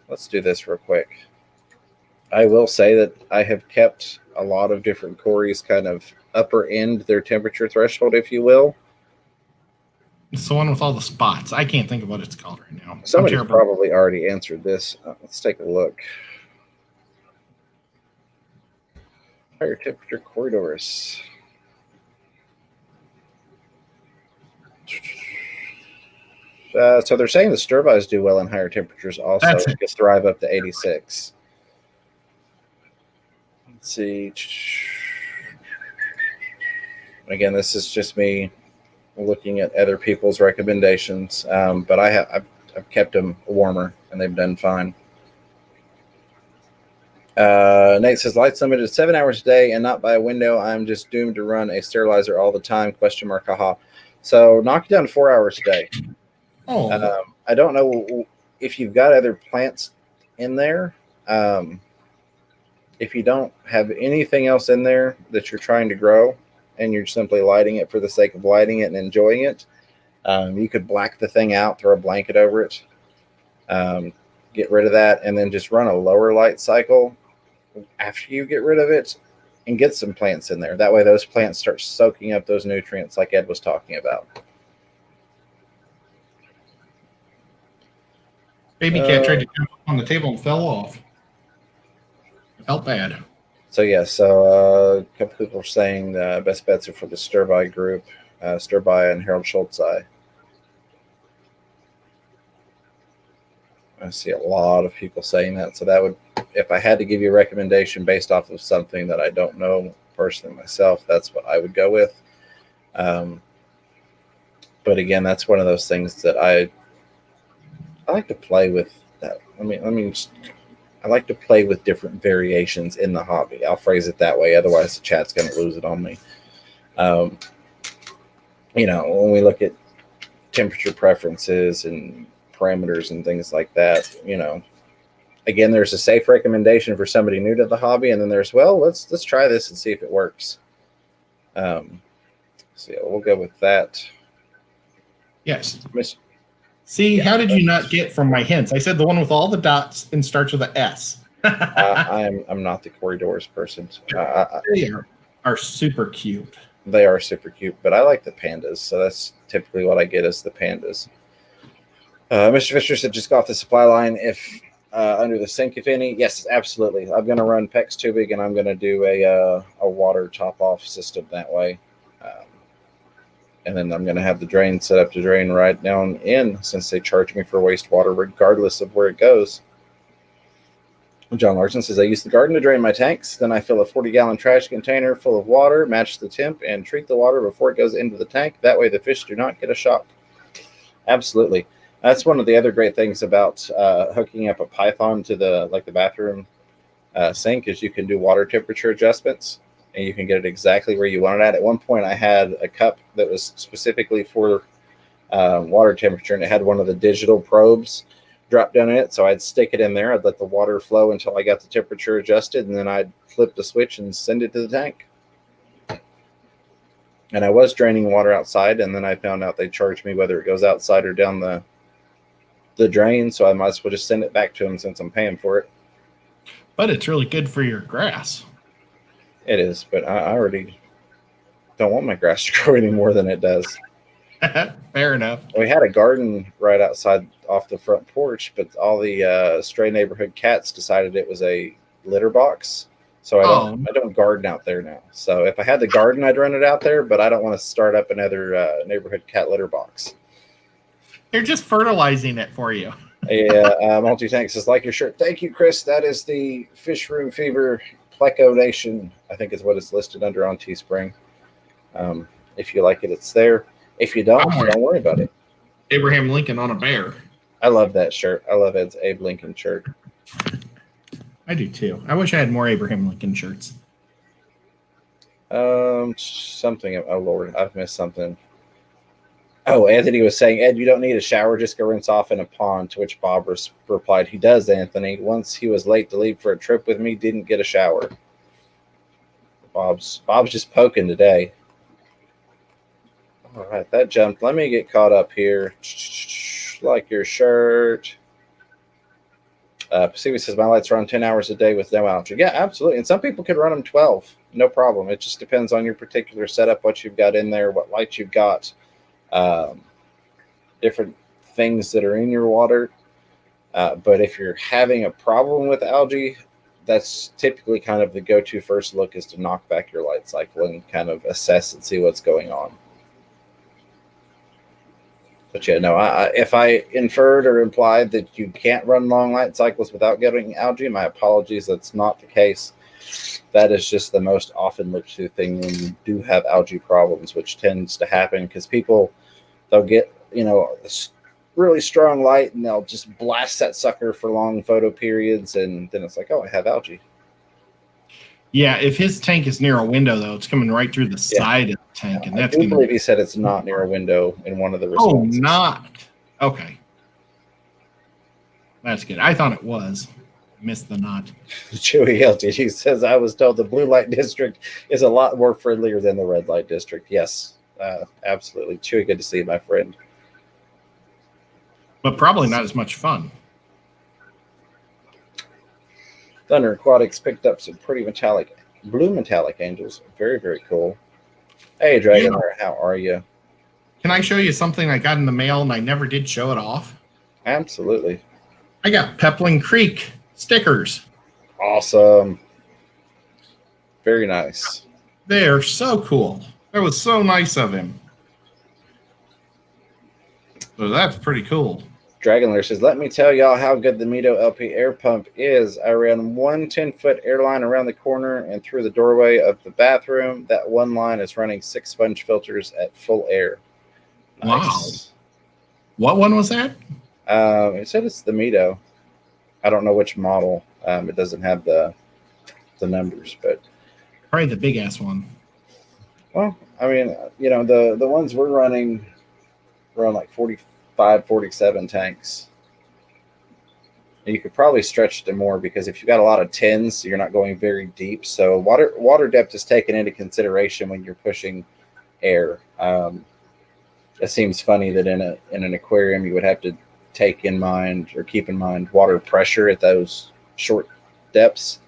Let's do this real quick. I will say that I have kept a lot of different quarries kind of upper end their temperature threshold, if you will. It's the one with all the spots. I can't think of what it's called right now. Somebody's probably already answered this. Let's take a look. Higher temperature corridors. So they're saying the Sturbies do well in higher temperatures also. They can thrive up to 86. Let's see. Again, this is just me looking at other people's recommendations, but I've kept them warmer and they've done fine. Nate says lights limited to 7 hours a day and not by a window. I'm just doomed to run a sterilizer all the time. ? Haha. So knock it down to 4 hours a day. Oh. I don't know if you've got other plants in there. If you don't have anything else in there that you're trying to grow and you're simply lighting it for the sake of lighting it and enjoying it, you could black the thing out, throw a blanket over it, get rid of that, and then just run a lower light cycle after you get rid of it and get some plants in there. That way those plants start soaking up those nutrients like Ed was talking about. Baby cat tried to jump up on the table and fell off. Felt bad. So yeah, a couple people are saying the best bets are for the Sturby group, Sturby and Harold Schultz. I see a lot of people saying that. So that would, if I had to give you a recommendation based off of something that I don't know personally myself, that's what I would go with. But again, that's one of those things that I like to play with. That I like to play with different variations in the hobby. I'll phrase it that way. Otherwise, the chat's going to lose it on me. When we look at temperature preferences and parameters and things like that, again, there's a safe recommendation for somebody new to the hobby, and then there's, let's try this and see if it works. So yeah, we'll go with that. Yes. See, how did you not get from my hints? I said the one with all the dots and starts with an S. I'm not the corridors person. They are super cute. They are super cute, but I like the pandas, so that's typically what I get is the pandas. Mr. Fisher said just go off the supply line if under the sink, if any. Yes, absolutely. I'm going to run PEX tubing, and I'm going to do a water top-off system that way. And then I'm going to have the drain set up to drain right down in, since they charge me for wastewater regardless of where it goes. John Larson says, I use the garden to drain my tanks. Then I fill a 40-gallon trash container full of water, match the temp, and treat the water before it goes into the tank. That way the fish do not get a shock. Absolutely. That's one of the other great things about hooking up a Python to the bathroom sink is you can do water temperature adjustments. And you can get it exactly where you want it at. At one point, I had a cup that was specifically for water temperature, and it had one of the digital probes drop down in it. So I'd stick it in there. I'd let the water flow until I got the temperature adjusted, and then I'd flip the switch and send it to the tank. And I was draining water outside, and then I found out they charge me whether it goes outside or down the drain. So I might as well just send it back to them since I'm paying for it. But it's really good for your grass. It is, but I already don't want my grass to grow any more than it does. Fair enough. We had a garden right outside off the front porch, but all the stray neighborhood cats decided it was a litter box. So I don't garden out there now. So if I had the garden, I'd run it out there, but I don't want to start up another neighborhood cat litter box. They're just fertilizing it for you. Yeah, Multi-Tank says, like your shirt. Thank you, Chris. That is the Fish Room Fever Pleco Nation, I think is what it's listed under on Teespring. If you like it, it's there. If you don't worry about it. Abraham Lincoln on a bear. I love that shirt. I love Ed's Abe Lincoln shirt. I do too. I wish I had more Abraham Lincoln shirts. Something. Oh Lord, I've missed something. Oh, Anthony was saying, Ed, you don't need a shower, just go rinse off in a pond. To which Bob replied, he does, Anthony. Once he was late to leave for a trip with me, didn't get a shower. Bob's just poking today. All right, that jumped. Let me get caught up here. Like your shirt. Pacific says, my lights run 10 hours a day with no algae. Yeah, absolutely. And some people could run them 12. No problem. It just depends on your particular setup, what you've got in there, what lights you've got. Different things that are in your water. But if you're having a problem with algae, that's typically kind of the go-to first look is to knock back your light cycle and kind of assess and see what's going on. But yeah, no, if I inferred or implied that you can't run long light cycles without getting algae, my apologies. That's not the case. That is just the most often looked to thing when you do have algae problems, which tends to happen because people, they'll get, really strong light and they'll just blast that sucker for long photo periods. And then it's like, oh, I have algae. Yeah, if his tank is near a window, though, it's coming right through the side of the tank. And that's I do believe he said it's not near a window in one of the responses. Oh, not. Okay. That's good. I thought it was. Missed the not. Chewy LTG says, I was told the blue light district is a lot more friendlier than the red light district. Yes, absolutely. Chewy, good to see you, my friend. But probably not as much fun. Thunder Aquatics picked up some pretty blue metallic angels. Very, very cool. Hey, Dragon, how are you? Can I show you something I got in the mail and I never did show it off? Absolutely. I got Pepling Creek stickers. Awesome. Very nice. They are so cool. That was so nice of him. So that's pretty cool. Dragonler says, let me tell y'all how good the Mito LP air pump is. I ran one 10-foot air line around the corner and through the doorway of the bathroom. That one line is running 6 sponge filters at full air. Nice. Wow. What one was that? It said it's the Mito. I don't know which model. It doesn't have the numbers, but probably the big ass one. Well, I mean, the ones we're running like 45, 47 tanks. And you could probably stretch it more because if you've got a lot of 10s, you're not going very deep. So water depth is taken into consideration when you're pushing air. It seems funny that in an aquarium you would have to keep in mind water pressure at those short depths.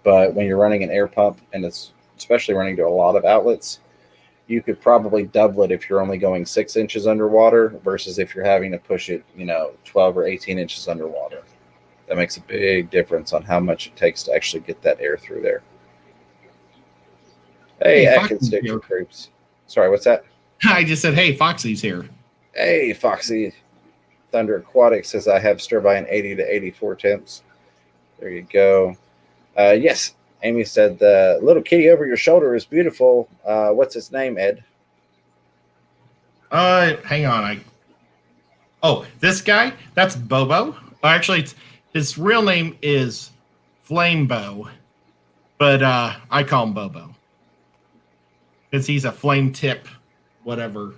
But when you're running an air pump, and it's especially running to a lot of outlets, you could probably double it if you're only going 6 inches underwater versus if you're having to push it, 12 or 18 inches underwater. That makes a big difference on how much it takes to actually get that air through there. Hey, Atkins Stick for Creeps. Sorry, what's that? I just said, hey, Foxy's here. Hey, Foxy. Thunder Aquatics says I have stir by in 80 to 84 temps. There you go. Yes, Amy said the little kitty over your shoulder is beautiful. What's its name, Ed? Hang on. This guy? That's Bobo. Actually, his real name is Flamebo, but I call him Bobo because he's a flame tip, whatever.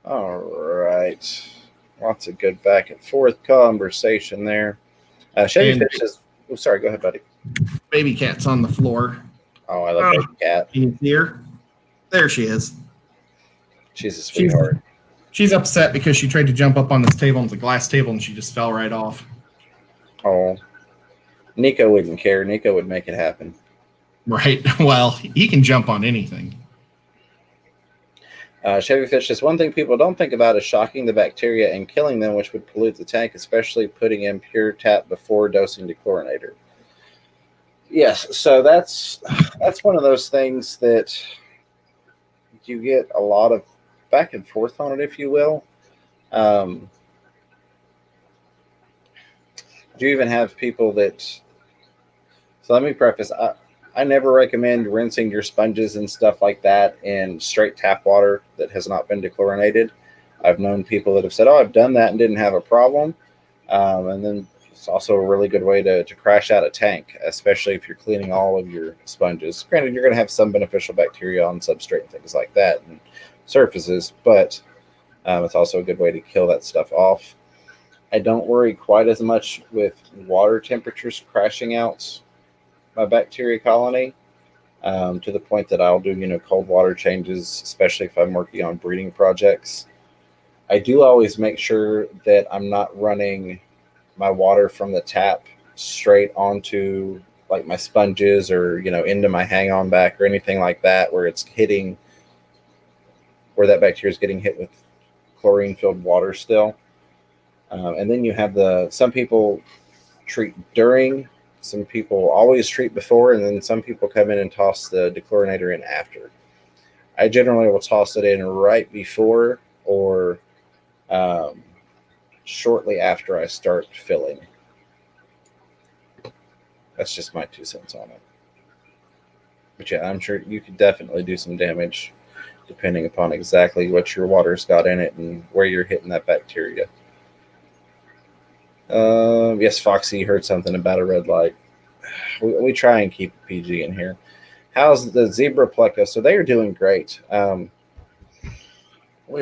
All right. Lots of good back and forth conversation there. Chevy Fish says, oh, sorry, go ahead, buddy. Baby cat's on the floor. Oh, I love baby cat. Can you see her? There she is. She's a sweetheart. She's upset because she tried to jump up on this table. It's a glass table, and she just fell right off. Oh. Nico wouldn't care. Nico would make it happen. Right. Well, he can jump on anything. Chevy Fish says, one thing people don't think about is shocking the bacteria and killing them, which would pollute the tank, especially putting in pure tap before dosing dechlorinator. Yes, so that's one of those things that you get a lot of back and forth on it, if you will. Do you even have people that... So let me preface, I never recommend rinsing your sponges and stuff like that in straight tap water that has not been dechlorinated. I've known people that have said, oh, I've done that and didn't have a problem. And then It's also a really good way to crash out a tank, especially if you're cleaning all of your sponges. Granted, you're going to have some beneficial bacteria on substrate and things like that and surfaces, but it's also a good way to kill that stuff off. I don't worry quite as much with water temperatures crashing out my bacteria colony, to the point that I'll do cold water changes, especially if I'm working on breeding projects. I do always make sure that I'm not running my water from the tap straight onto like my sponges or into my hang on back or anything like that where it's hitting where that bacteria is getting hit with chlorine filled water still. And then you have some people treat during, some people always treat before, and then some people come in and toss the dechlorinator in after. I generally will toss it in right before or shortly after I start filling. That's just my 2 cents on it. But yeah, I'm sure you could definitely do some damage depending upon exactly what your water's got in it and where you're hitting that bacteria. Yes, Foxy, you heard something about a red light. We try and keep PG in here. How's the zebra pleco? So they are doing great. We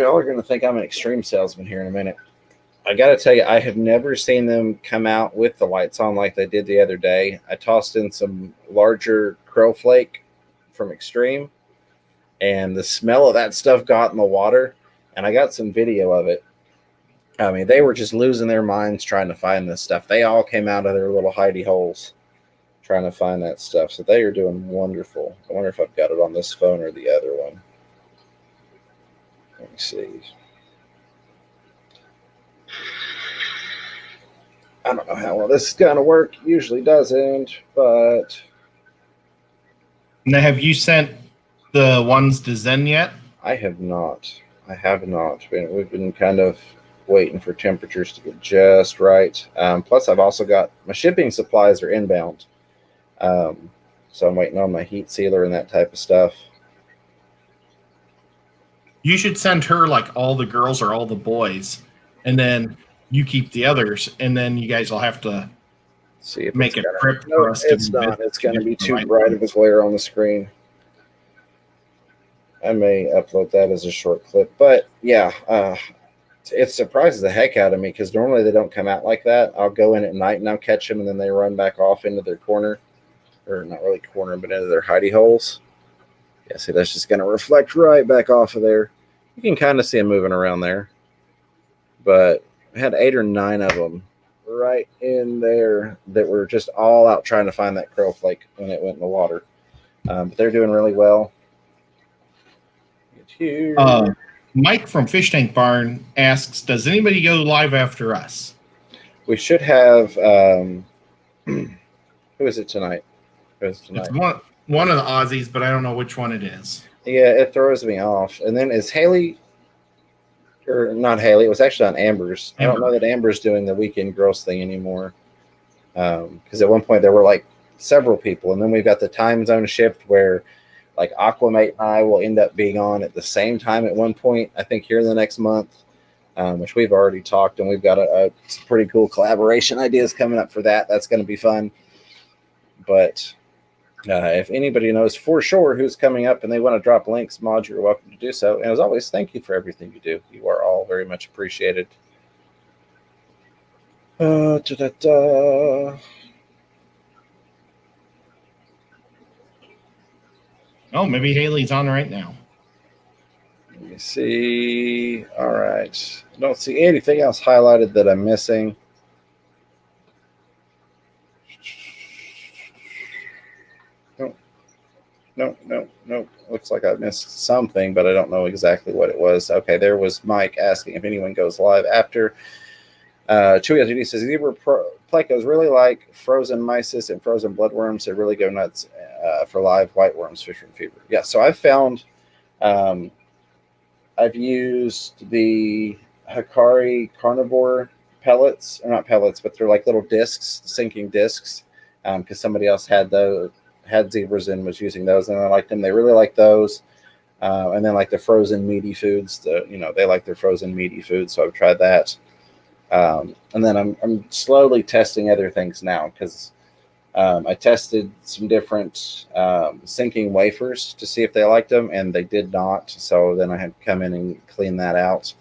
all are going to think I'm an extreme salesman here in a minute. I got to tell you, I have never seen them come out with the lights on like they did the other day. I tossed in some larger crow flake from Extreme, and the smell of that stuff got in the water, and I got some video of it. I mean, they were just losing their minds trying to find this stuff. They all came out of their little hidey holes trying to find that stuff. So they are doing wonderful. I wonder if I've got it on this phone or the other one. Let me see. I don't know how well this is going to work. Usually doesn't, but... Now, have you sent the ones to Zen yet? I have not. I have not. We've been kind of waiting for temperatures to get just right. Plus, I've also got my shipping supplies are inbound. So I'm waiting on my heat sealer and that type of stuff. You should send her like all the girls or all the boys, and then you keep the others, and then you guys will have to see if make a trip no, for us to. It's not. It's going to be too bright of a glare on the screen. I may upload that as a short clip, but yeah, it surprises the heck out of me because normally they don't come out like that. I'll go in at night and I'll catch them, and then they run back off into their corner, or not really corner, but into their hidey holes. Yeah, see, that's just going to reflect right back off of there. You can kind of see them moving around there, but I had 8 or 9 of them right in there that were just all out trying to find that crow flake when it went in the water. But they're doing really well. Mike from Fish Tank Barn asks, does anybody go live after us? We should have who is it tonight? It's one of the Aussies, but I don't know which one it is. Yeah, it throws me off. And then is Haley, or not Haley, it was actually on Amber's. I don't know that Amber's doing the weekend girls thing anymore. Because at one point there were like several people, and then we've got the time zone shift where like Aquamate and I will end up being on at the same time at one point, I think here in the next month, which we've already talked, and we've got a pretty cool collaboration ideas coming up for that. That's going to be fun. But if anybody knows for sure who's coming up and they want to drop links, Mod, you're welcome to do so. And as always, thank you for everything you do. You are all very much appreciated. Oh, maybe Haley's on right now. Let me see. All right. I don't see anything else highlighted that I'm missing. Nope. Looks like I missed something, but I don't know exactly what it was. Okay, there was Mike asking if anyone goes live after. Chewy LGD says, zebra plecos really like frozen mysis and frozen bloodworms. They really go nuts for live white worms, fish and fever. Yeah, so I've found, I've used the Hikari carnivore pellets, or not pellets, but they're like little discs, sinking discs, because somebody else had zebras and was using those, and I liked them. They really like those. And then like the frozen meaty foods, they like their frozen meaty foods, so I've tried that. And then I'm slowly testing other things now because I tested some different sinking wafers to see if they liked them, and they did not. So then I had to come in and clean that out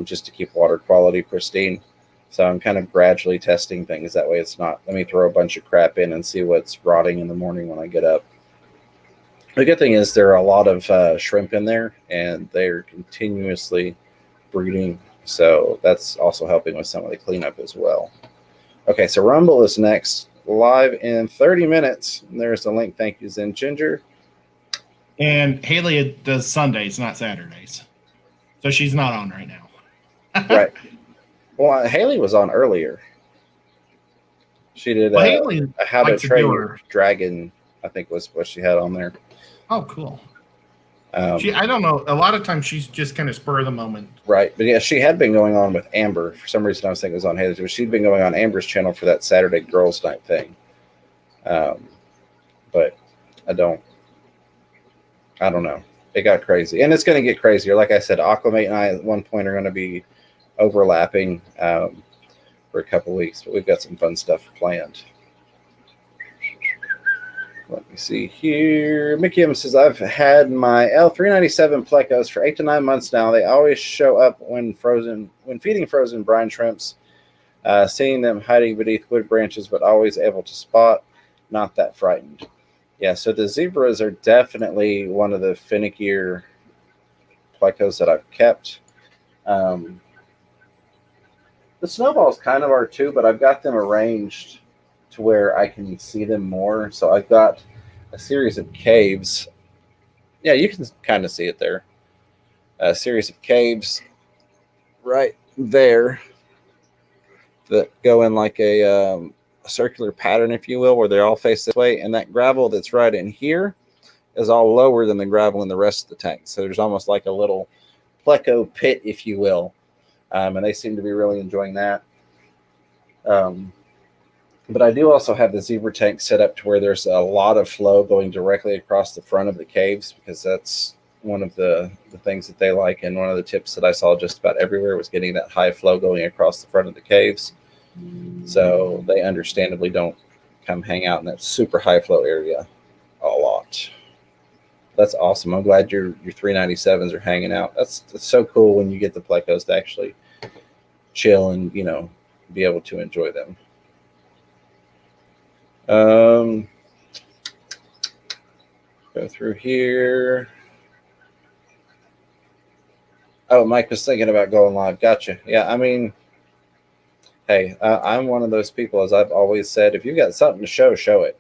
just to keep water quality pristine. So I'm kind of gradually testing things. That way it's not, let me throw a bunch of crap in and see what's rotting in the morning when I get up. The good thing is there are a lot of shrimp in there, and they're continuously breeding. So that's also helping with some of the cleanup as well. Okay, so Rumble is next, live in 30 minutes. And there's the link. Thank you, Zen Ginger. And Haley does Sundays, not Saturdays. So she's not on right now. Right. Well, Haley was on earlier. She did Haley How to Train Your Dragon, I think was what she had on there. Oh, cool. I don't know. A lot of times she's just kind of spur of the moment. Right. But yeah, she had been going on with Amber. For some reason, I was thinking it was on Haley's, but she'd been going on Amber's channel for that Saturday Girls Night thing. But I don't know. It got crazy. And it's going to get crazier. Like I said, Aquamate and I at one point are going to be overlapping for a couple weeks, but we've got some fun stuff planned. Let me see here. Mickey M says, I've had my L397 plecos for 8 to 9 months now. They always show up when feeding frozen brine shrimps, seeing them hiding beneath wood branches, but always able to spot, not that frightened. Yeah, so the zebras are definitely one of the finickier plecos that I've kept. The snowballs kind of are too, but I've got them arranged to where I can see them more. So I've got a series of caves. Yeah, you can kind of see it there. A series of caves right there that go in like a circular pattern, if you will, where they all face this way. And that gravel that's right in here is all lower than the gravel in the rest of the tank. So there's almost like a little pleco pit, if you will. And they seem to be really enjoying that. But I do also have the zebra tank set up to where there's a lot of flow going directly across the front of the caves, because that's one of the things that they like. And one of the tips that I saw just about everywhere was getting that high flow going across the front of the caves. So they understandably don't come hang out in that super high flow area a lot. That's awesome. I'm glad your 397s are hanging out. That's so cool when you get the plecos to actually chill and, be able to enjoy them. Go through here. Oh, Mike was thinking about going live. Gotcha. Yeah, I mean, hey, I'm one of those people, as I've always said, if you've got something to show it,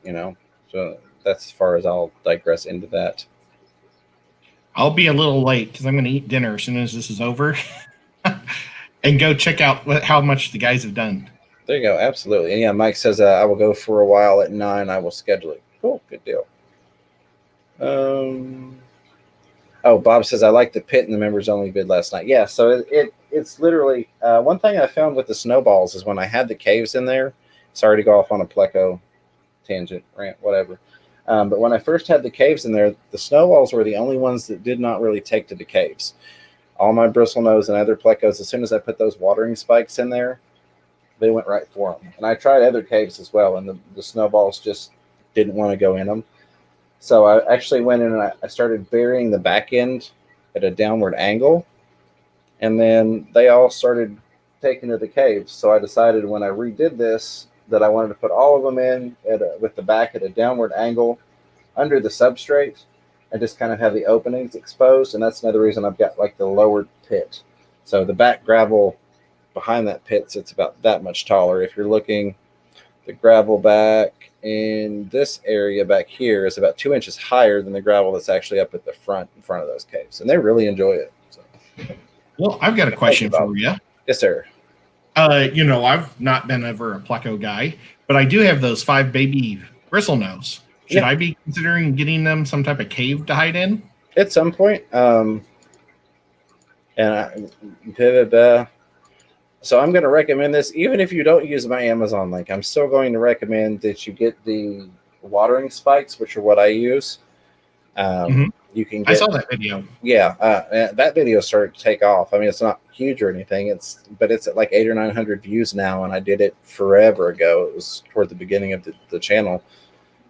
So that's as far as I'll digress into that. I'll be a little late because I'm going to eat dinner as soon as this is over and go check out how much the guys have done. There you go. Absolutely. And yeah, Mike says, I will go for a while at 9. I will schedule it. Cool. Good deal. Bob says, I like the pit and the members only bid last night. Yeah. So it's literally one thing I found with the snowballs is when I had the caves in there, sorry to go off on a pleco tangent, rant, whatever. But when I first had the caves in there, the snowballs were the only ones that did not really take to the caves. All my bristlenose and other plecos, as soon as I put those watering spikes in there, they went right for them. And I tried other caves as well, and the snowballs just didn't want to go in them. So I actually went in and I started burying the back end at a downward angle, and then they all started taking to the caves. So I decided when I redid this that I wanted to put all of them in with the back at a downward angle under the substrate and just kind of have the openings exposed. And that's another reason I've got like the lowered pit. So the back gravel behind that pit sits about that much taller. If you're looking, the gravel back in this area back here is about 2 inches higher than the gravel that's actually up at the front in front of those caves. And they really enjoy it. So. Well, I've got a question for you. Yes, sir. I've not been ever a pleco guy, but I do have those 5 baby bristlenose. Should I be considering getting them some type of cave to hide in? At some point. So I'm going to recommend this, even if you don't use my Amazon link. I'm still going to recommend that you get the watering spikes, which are what I use. You can I get, saw that video. yeah, that video started to take off. I mean, it's not huge or anything. But it's at like 800 or 900 views now, and I did it forever ago. It was toward the beginning of the channel.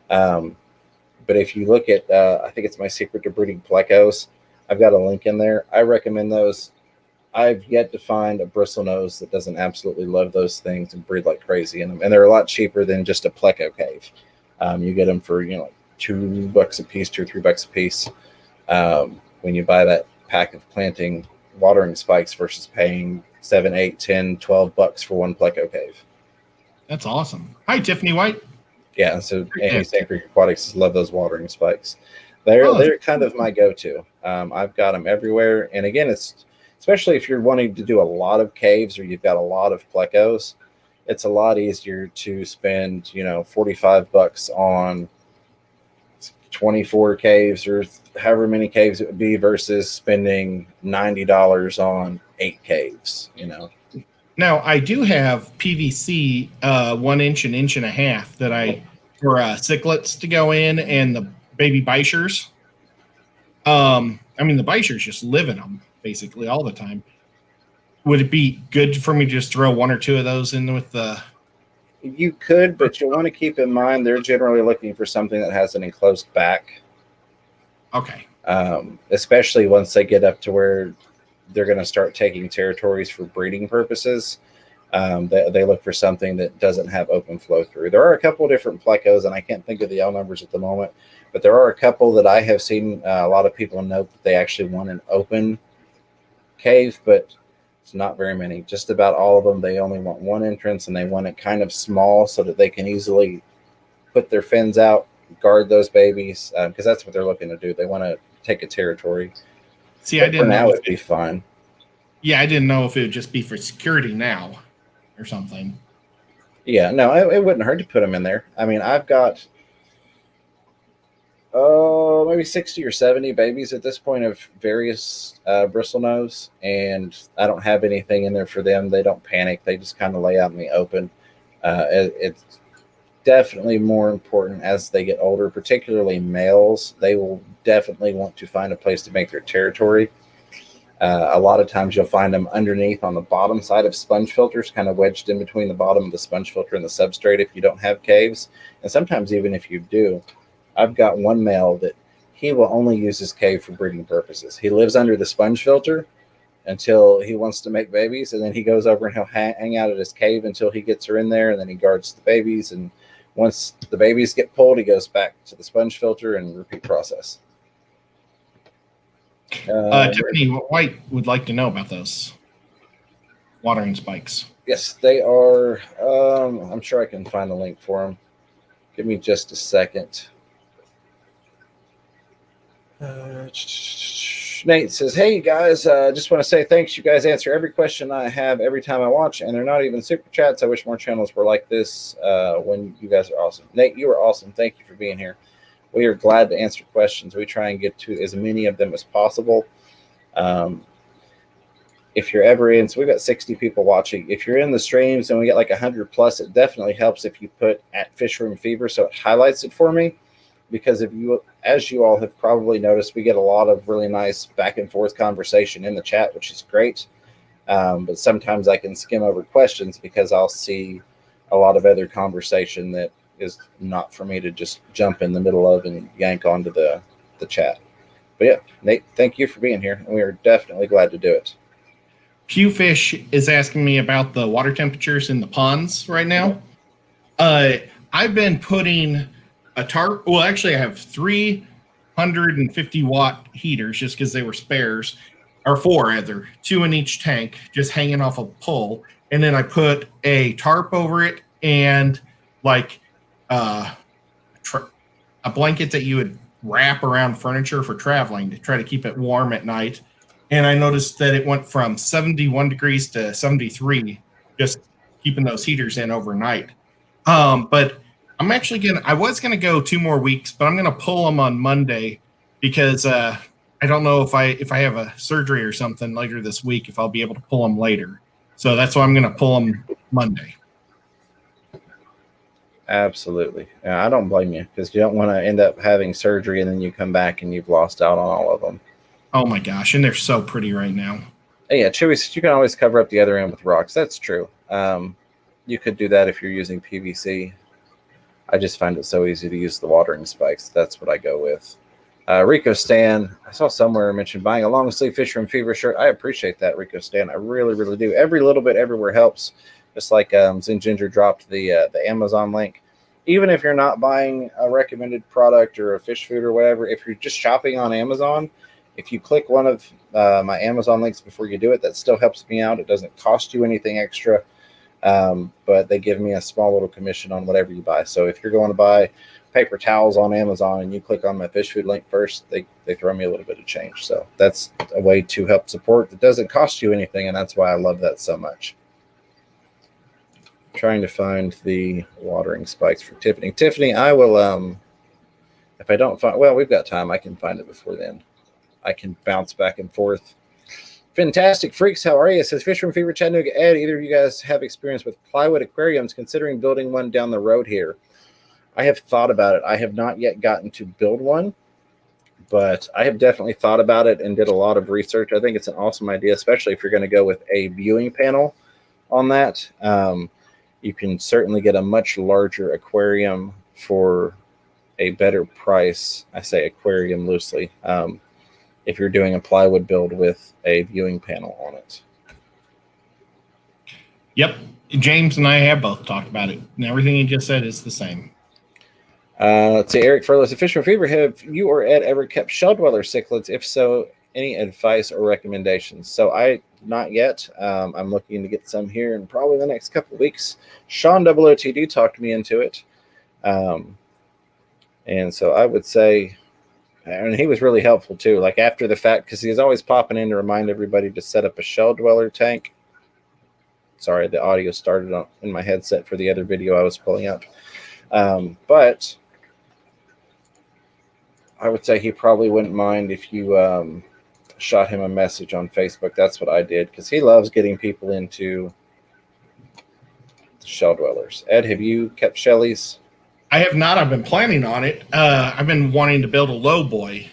But if you look at, I think it's My Secret to Breeding Plecos. I've got a link in there. I recommend those. I've yet to find a bristlenose that doesn't absolutely love those things and breed like crazy in them. And they're a lot cheaper than just a pleco cave. You get them for, like $2 a piece, $2 or $3 a piece. When you buy that pack of planting watering spikes versus paying $7, $8, $10, $12 for one pleco cave. That's awesome. Hi, Tiffany White. Yeah, and so Amy Sand Creek Aquatics love those watering spikes. They're kind of my go-to. I've got them everywhere, and again, it's especially if you're wanting to do a lot of caves or you've got a lot of plecos, it's a lot easier to spend $45 on 24 caves or however many caves it would be versus spending $90 on 8 caves. Now, I do have PVC 1 inch, 1.5 inches that for cichlets to go in and the baby bichers. I mean, the bichers just live in them basically all the time. Would it be good for me to just throw 1 or 2 of those in with the... You could, but you'll want to keep in mind they're generally looking for something that has an enclosed back. Okay. Especially once they get up to where they're going to start taking territories for breeding purposes. They look for something that doesn't have open flow through. There are a couple of different plecos, and I can't think of the L numbers at the moment, but there are a couple that I have seen a lot of people note that they actually want an open cave, but it's not very many. Just about all of them, they only want one entrance, and they want it kind of small so that they can easily put their fins out, guard those babies, because that's what they're looking to do. They want to take a territory. See, I didn't know. For now, it'd be fine. Yeah, I didn't know if it would just be for security now or something. Yeah, no, it wouldn't hurt to put them in there. I mean, I've got maybe 60 or 70 babies at this point of various bristlenose, and I don't have anything in there for them. They don't panic. They just kind of lay out in the open. It's definitely more important as they get older, particularly males. They will definitely want to find a place to make their territory. A lot of times you'll find them underneath on the bottom side of sponge filters, kind of wedged in between the bottom of the sponge filter and the substrate if you don't have caves. And sometimes even if you do, I've got one male that he will only use his cave for breeding purposes. He lives under the sponge filter until he wants to make babies, and then he goes over and he'll hang out at his cave until he gets her in there, and then he guards the babies. And once the babies get pulled, he goes back to the sponge filter and repeat process. Tiffany White would like to know about those watering spikes. Yes, they are. I'm sure I can find a link for them. Give me just a second. Nate says, "Hey guys, just want to say thanks. You guys answer every question I have every time I watch, and they're not even super chats. I wish more channels were like this. When you guys are awesome, Nate, you are awesome. Thank you for being here. We are glad to answer questions. We try and get to as many of them as possible. If you're ever in, so we've got 60 people watching. If you're in the streams and we get like 100 plus, it definitely helps if you put at Fish Room Fever, so it highlights it for me. Because if you, as you all have probably noticed, we get a lot of really nice back and forth conversation in the chat, which is great. But sometimes I can skim over questions because I'll see a lot of other conversation that is not for me to just jump in the middle of and yank onto the chat. But yeah, Nate, thank you for being here, and we are definitely glad to do it. Qfish is asking me about the water temperatures in the ponds right now. I've been putting a tarp. Well, actually, I have 350 watt heaters just because they were spares, or 4 rather, 2 in each tank, just hanging off a pole. And then I put a tarp over it and like a blanket that you would wrap around furniture for traveling to try to keep it warm at night. And I noticed that it went from 71 degrees to 73, just keeping those heaters in overnight. But I'm actually I was gonna go 2 more weeks, but I'm gonna pull them on Monday because I don't know if I have a surgery or something later this week, if I'll be able to pull them later. So that's why I'm gonna pull them Monday. Absolutely. Yeah, I don't blame you because you don't want to end up having surgery and then you come back and you've lost out on all of them. Oh my gosh, and they're so pretty right now. Yeah, Chewy, you can always cover up the other end with rocks. That's true. You could do that if you're using PVC. I just find it so easy to use the watering spikes. That's what I go with. Rico Stan, I saw somewhere mentioned buying a long sleeve Fisher and Fever shirt. I appreciate that, Rico Stan. I really, really do. Every little bit everywhere helps. Just like Zen Ginger dropped the Amazon link. Even if you're not buying a recommended product or a fish food or whatever, if you're just shopping on Amazon, if you click one of my Amazon links before you do it, that still helps me out. It doesn't cost you anything extra, but they give me a small little commission on whatever you buy. So if you're going to buy paper towels on Amazon and you click on my fish food link first, they throw me a little bit of change. So that's a way to help support that doesn't cost you anything, and that's why I love that so much. Trying to find the watering spikes for Tiffany. Tiffany, I will, if I don't find, well, we've got time. I can find it before then. I can bounce back and forth. Fantastic Freaks, how are you? It says Fisherman Fever Chattanooga. Ed, either of you guys have experience with plywood aquariums, considering building one down the road here? I have thought about it. I have not yet gotten to build one, but I have definitely thought about it and did a lot of research. I think it's an awesome idea, especially if you're going to go with a viewing panel on that. You can certainly get a much larger aquarium for a better price. I say aquarium loosely. If you're doing a plywood build with a viewing panel on it. Yep. James and I have both talked about it, and everything he just said is the same. Let's see, Eric Furless, Fisher Fever, have you or Ed ever kept shell dweller cichlids? If so, any advice or recommendations? So I not yet. I'm looking to get some here in probably the next couple of weeks. Sean OOTD talked me into it. And so I would say, and he was really helpful too, like after the fact, because he's always popping in to remind everybody to set up a shell dweller tank. Sorry, the audio started on in my headset for the other video I was pulling up. But I would say he probably wouldn't mind if you shot him a message on Facebook. That's what I did, because he loves getting people into shell dwellers. Ed, have you kept shellies? I have not. I've been planning on it. I've been wanting to build a low boy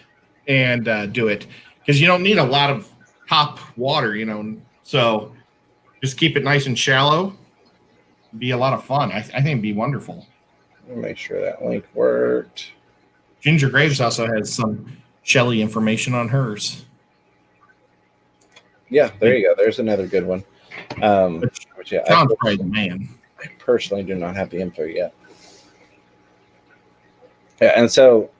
and do it, because you don't need a lot of top water, so just keep it nice and shallow. It'd be a lot of fun. I think it'd be wonderful. Let me make sure that link worked. Ginger Graves also has some Shelly information on hers. Yeah, there you go. There's another good one. Which yeah, John's probably the man. I personally do not have the info yet. Yeah, and so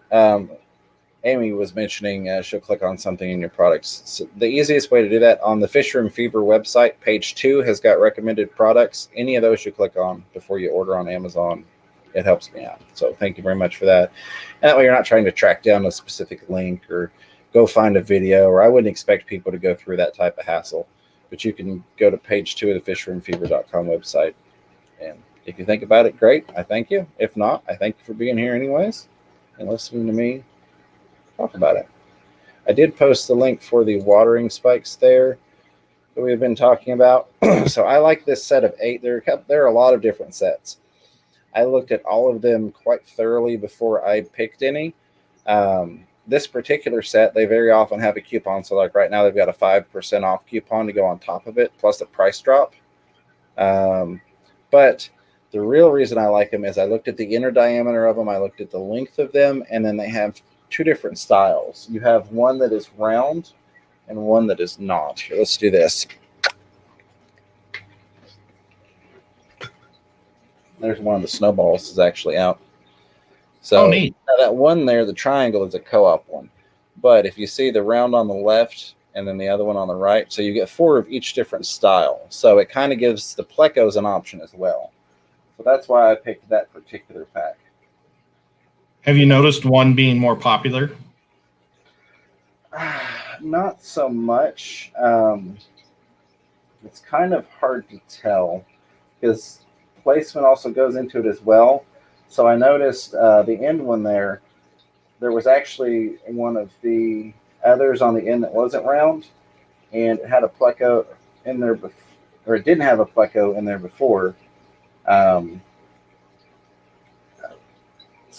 Amy was mentioning she'll click on something in your products. So the easiest way to do that on the Fisher and Fever website, page 2 has got recommended products. Any of those you click on before you order on Amazon. It helps me out. So thank you very much for that. And that way you're not trying to track down a specific link or go find a video, or I wouldn't expect people to go through that type of hassle. But you can go to page 2 of the fisherandfever.com website. And if you think about it, great. I thank you. If not, I thank you for being here anyways and listening to me talk about it. I did post the link for the watering spikes there that we've been talking about. So I like this set of 8. There are a lot of different sets. I looked at all of them quite thoroughly before I picked any. This particular set, they very often have a coupon. So like right now, they've got a 5% off coupon to go on top of it, plus a price drop. But the real reason I like them is I looked at the inner diameter of them. I looked at the length of them, and then they have 2 different styles. You have one that is round and one that is not. Here, let's do this. There's one of the snowballs is actually out. So neat. That one there, the triangle, is a co-op one. But if you see the round on the left and then the other one on the right, so you get 4 of each different style. So it kind of gives the plecos an option as well. So that's why I picked that particular pack. Have you noticed one being more popular? Not so much. It's kind of hard to tell because placement also goes into it as well. So I noticed the end one there was actually one of the others on the end that wasn't round, and it had a pleco in there, or it didn't have a pleco in there before.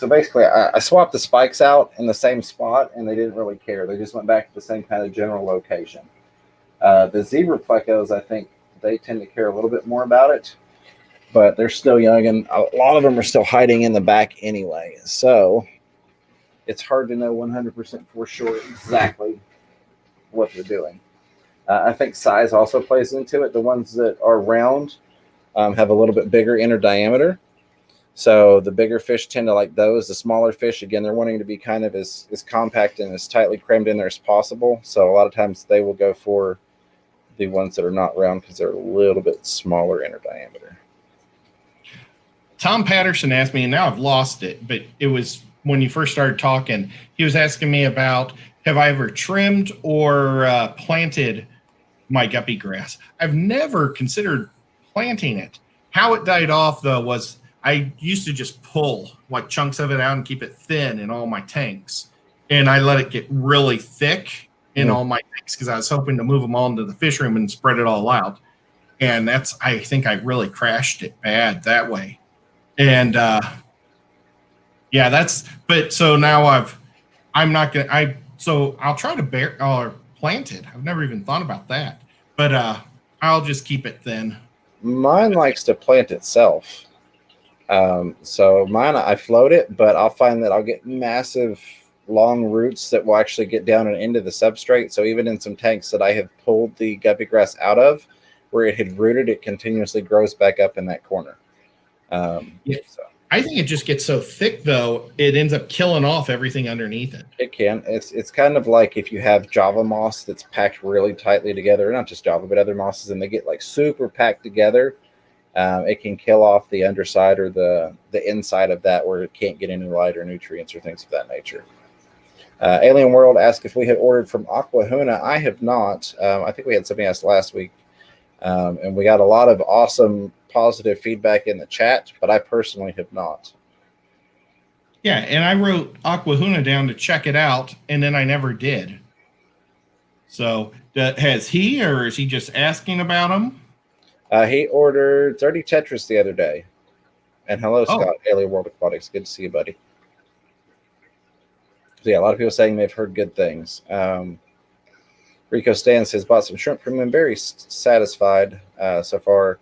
So basically, I swapped the spikes out in the same spot, and they didn't really care. They just went back to the same kind of general location. The zebra plecos, I think they tend to care a little bit more about it, but they're still young, and a lot of them are still hiding in the back anyway. So it's hard to know 100% for sure exactly what they're doing. I think size also plays into it. The ones that are round have a little bit bigger inner diameter. So the bigger fish tend to like those. The smaller fish, again, they're wanting to be kind of as compact and as tightly crammed in there as possible. So a lot of times they will go for the ones that are not round because they're a little bit smaller inner diameter. Tom Patterson asked me, and now I've lost it, but it was when you first started talking. He was asking me about, have I ever trimmed or planted my guppy grass? I've never considered planting it. How it died off, though, was I used to just pull like chunks of it out and keep it thin in all my tanks. And I let it get really thick in all my tanks because I was hoping to move them all into the fish room and spread it all out. And I think I really crashed it bad that way. And so now I'll try to plant it. I've never even thought about that, but I'll just keep it thin. Mine likes to plant itself. So mine, I float it, but I'll find that I'll get massive long roots that will actually get down and into the substrate. So even in some tanks that I have pulled the guppy grass out of, where it had rooted, it continuously grows back up in that corner. So. I think it just gets so thick, though, it ends up killing off everything underneath it. It can. It's kind of like if you have Java moss that's packed really tightly together, not just Java, but other mosses, and they get like super packed together. It can kill off the underside or the inside of that where it can't get any light or nutrients or things of that nature. Alien World asked if we had ordered from Aquahuna. I have not. I think we had somebody ask last week, and we got a lot of awesome positive feedback in the chat, but I personally have not. Yeah, and I wrote Aquahuna down to check it out, and then I never did. So has he, or is he just asking about them? He ordered 30 Tetris the other day. And hello, Scott, Alien World Aquatics. Good to see you, buddy. So yeah, a lot of people saying they've heard good things. Rico Stan says, bought some shrimp from him. Very satisfied so far.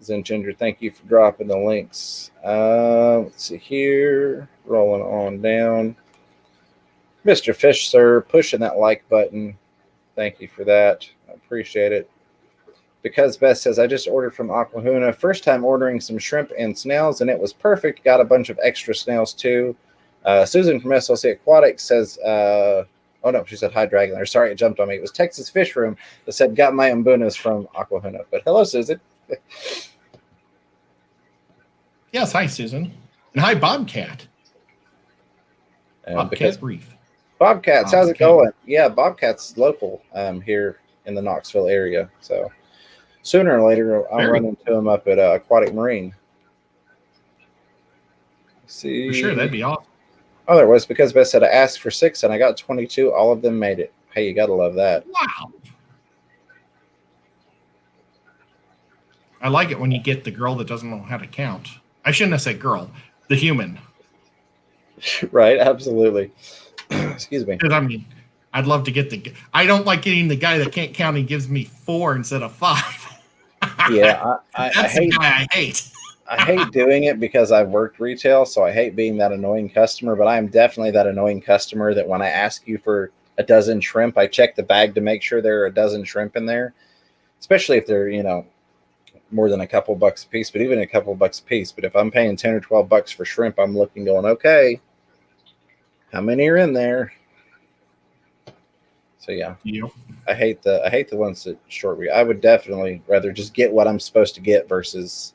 Zen Ginger, thank you for dropping the links. Let's see here. Rolling on down. Mr. Fish, sir, pushing that like button. Thank you for that. I appreciate it. Because Beth says, I just ordered from Aquahuna. First time ordering some shrimp and snails, and it was perfect. Got a bunch of extra snails, too. Susan from SLC Aquatics says, oh, no, she said, hi, Dragon. Sorry, it jumped on me. It was Texas Fish Room that said, got my umbunas from Aquahuna. But hello, Susan. Yes, hi, Susan. And hi, Bobcat. Bobcat Reef. Bobcats, how's it going? Yeah, Bobcat's local here in the Knoxville area. So sooner or later, I'll run into him up at Aquatic Marine. Let's see. For sure, that'd be awesome. Oh, there was, because Beth said I asked for 6 and I got 22. All of them made it. Hey, you got to love that. Wow. I like it when you get the girl that doesn't know how to count. I shouldn't have said girl, the human. Right, absolutely. Excuse me. Because I mean, I'd love to get I don't like getting the guy that can't count and gives me 4 instead of 5. Yeah, That's the guy I hate. I hate doing it because I've worked retail, so I hate being that annoying customer, but I am definitely that annoying customer that when I ask you for a dozen shrimp, I check the bag to make sure there are a dozen shrimp in there, especially if they're, more than a couple bucks a piece, but even a couple bucks a piece. But if I'm paying 10 or 12 bucks for shrimp, I'm looking going, okay, how many are in there? So yeah. I hate the ones that short. I would definitely rather just get what I'm supposed to get versus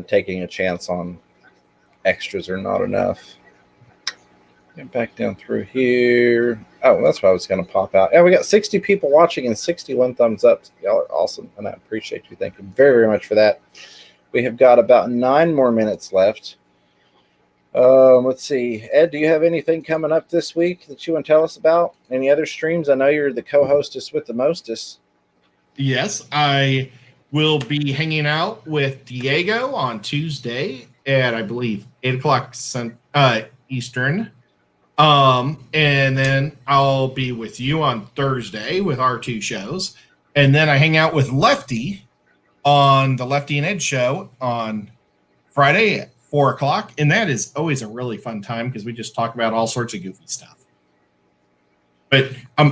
taking a chance on extras or not enough. Get back down through here. Oh, that's what I was going to pop out. Yeah, we got 60 people watching and 61 thumbs up. Y'all are awesome, and I appreciate you. Thank you very, very much for that. We have got about 9 more minutes left. Let's see. Ed, do you have anything coming up this week that you want to tell us about? Any other streams? I know you're the co-hostess with the mostest. Yes, I will be hanging out with Diego on Tuesday at, I believe, 8 o'clock Eastern. And then I'll be with you on Thursday with our 2 shows. And then I hang out with Lefty on the Lefty and Ed show on Friday at 4 o'clock. And that is always a really fun time because we just talk about all sorts of goofy stuff. But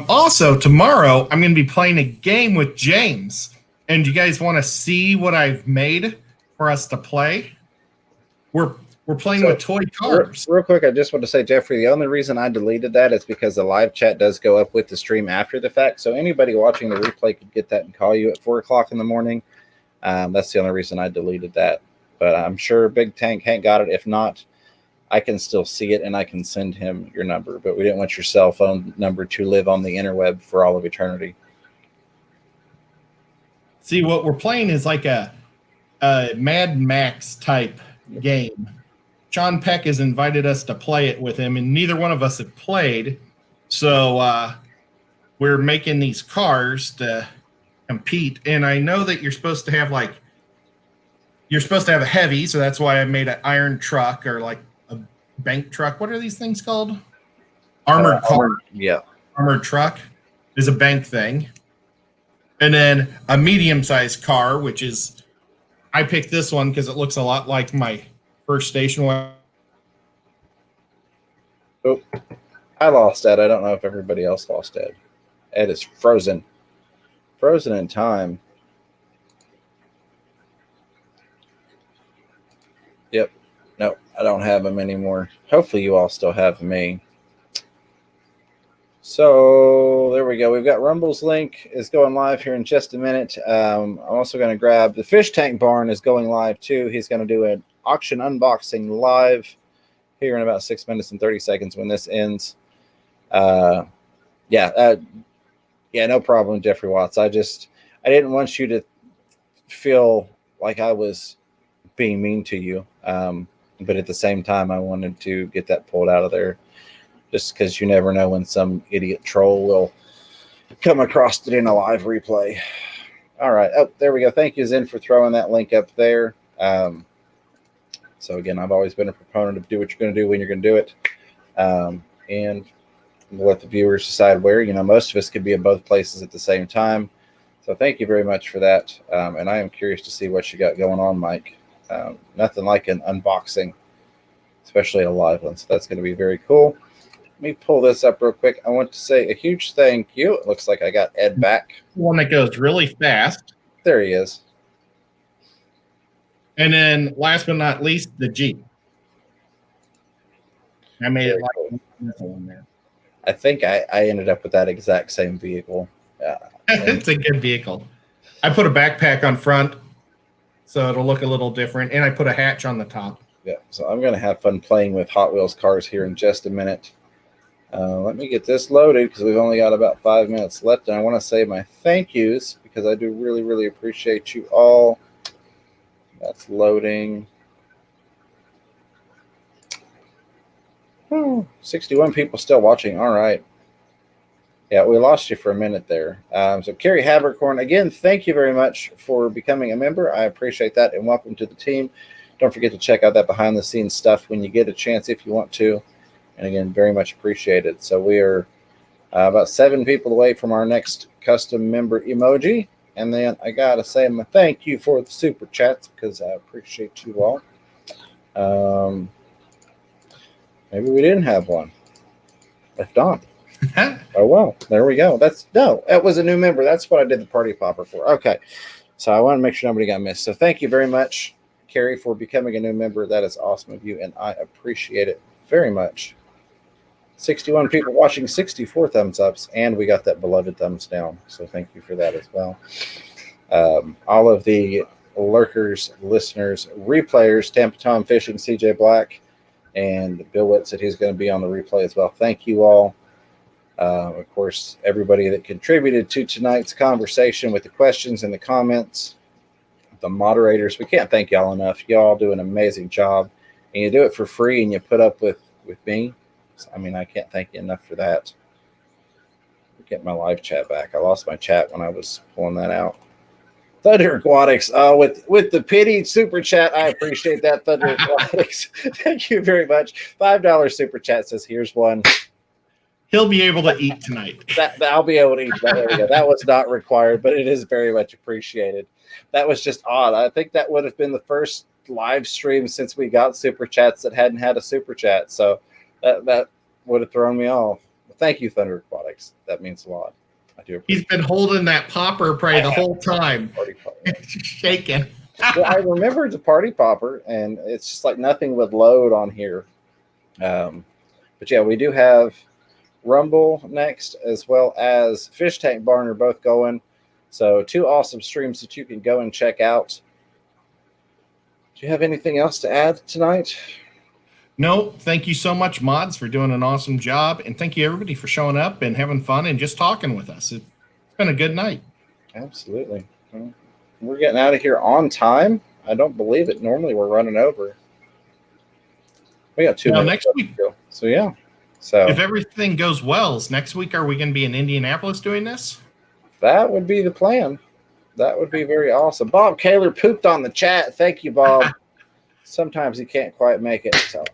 also tomorrow, I'm going to be playing a game with James. And you guys want to see what I've made for us to play? We're playing with toy cars. Real quick, I just want to say, Jeffrey, the only reason I deleted that is because the live chat does go up with the stream after the fact. So anybody watching the replay could get that and call you at 4 o'clock in the morning. That's the only reason I deleted that. But I'm sure Big Tank Hank got it. If not, I can still see it and I can send him your number. But we didn't want your cell phone number to live on the interweb for all of eternity. See, what we're playing is like a Mad Max type game. Sean Peck has invited us to play it with him, and neither one of us have played. So we're making these cars to compete. And I know that you're supposed to have a heavy, so that's why I made an iron truck or like a bank truck. What are these things called? Armored car. Yeah. Armored truck is a bank thing. And then a medium-sized car, which is, I picked this one because it looks a lot like my first station wagon. Oh, I lost Ed. I don't know if everybody else lost Ed. Ed is frozen. Frozen in time. Yep. No, I don't have him anymore. Hopefully you all still have me. So there we go. We've got Rumble's link is going live here in just a minute. I'm also going to grab the Fish Tank Barn is going live too. He's going to do an auction unboxing live here in about 6 minutes and 30 seconds when this ends. No problem, Jeffrey Watts. I didn't want you to feel like I was being mean to you. But at the same time, I wanted to get that pulled out of there just because you never know when some idiot troll will come across it in a live replay. All right. Oh, there we go. Thank you, Zen, for throwing that link up there. So again, I've always been a proponent of do what you're going to do when you're going to do it. And we'll let the viewers decide where. Most of us could be in both places at the same time. So thank you very much for that. And I am curious to see what you got going on, Mike. Nothing like an unboxing, especially a live one. So that's going to be very cool. Let me pull this up real quick. I want to say a huge thank you. It looks like I got Ed back. One that goes really fast. There he is. And then last but not least, the Jeep. I made Very it like cool. one there. I think I ended up with that exact same vehicle. It's a good vehicle. I put a backpack on front so it'll look a little different, and I put a hatch on the top. Yeah, so I'm going to have fun playing with Hot Wheels cars here in just a minute. Let me get this loaded because we've only got about 5 minutes left, and I want to say my thank yous because I do really, really appreciate you all. That's loading. 61 people still watching. All right. Yeah, we lost you for a minute there. So Carrie Habercorn, again, thank you very much for becoming a member. I appreciate that, and welcome to the team. Don't forget to check out that behind-the-scenes stuff when you get a chance if you want to. And again, very much appreciated. So we are about 7 people away from our next custom member emoji. And then I got to say my thank you for the super chats because I appreciate you all. Maybe we didn't have one. Left on. Oh, well, there we go. That was a new member. That's what I did the party popper for. Okay. So I want to make sure nobody got missed. So thank you very much, Carrie, for becoming a new member. That is awesome of you, and I appreciate it very much. 61 people watching, 64 thumbs ups, and we got that beloved thumbs down. So thank you for that as well. All of the lurkers, listeners, replayers, Tampa Tom Fishing, CJ Black, and Bill Witt said he's going to be on the replay as well. Thank you all. Of course, everybody that contributed to tonight's conversation with the questions and the comments, the moderators, we can't thank y'all enough. Y'all do an amazing job, and you do it for free, and you put up with me. I mean, I can't thank you enough for that. Get my live chat back. I lost my chat when I was pulling that out. Thunder Aquatics, with the pity super chat, I appreciate that, Thunder Aquatics. Thank you very much. $5 super chat says, "Here's one." He'll be able to eat tonight. That I'll be able to eat that. There we go. That was not required, but it is very much appreciated. That was just odd. I think that would have been the first live stream since we got super chats that hadn't had a super chat. So that would have thrown me off. Thank you, Thunder Aquatics. That means a lot. I do. He's been holding that popper prey the whole time, shaking. Well, I remember the party popper, and it's just like nothing would load on here. But yeah, we do have Rumble next, as well as Fish Tank Barn are both going. So 2 awesome streams that you can go and check out. Do you have anything else to add tonight? No, thank you so much, Mods, for doing an awesome job. And thank you, everybody, for showing up and having fun and just talking with us. It's been a good night. Absolutely. We're getting out of here on time. I don't believe it. Normally we're running over. We got 2 minutes next week. to go. So, yeah. So if everything goes well, is next week are we going to be in Indianapolis doing this? That would be the plan. That would be very awesome. Bob Kaler pooped on the chat. Thank you, Bob. Sometimes he can't quite make it, so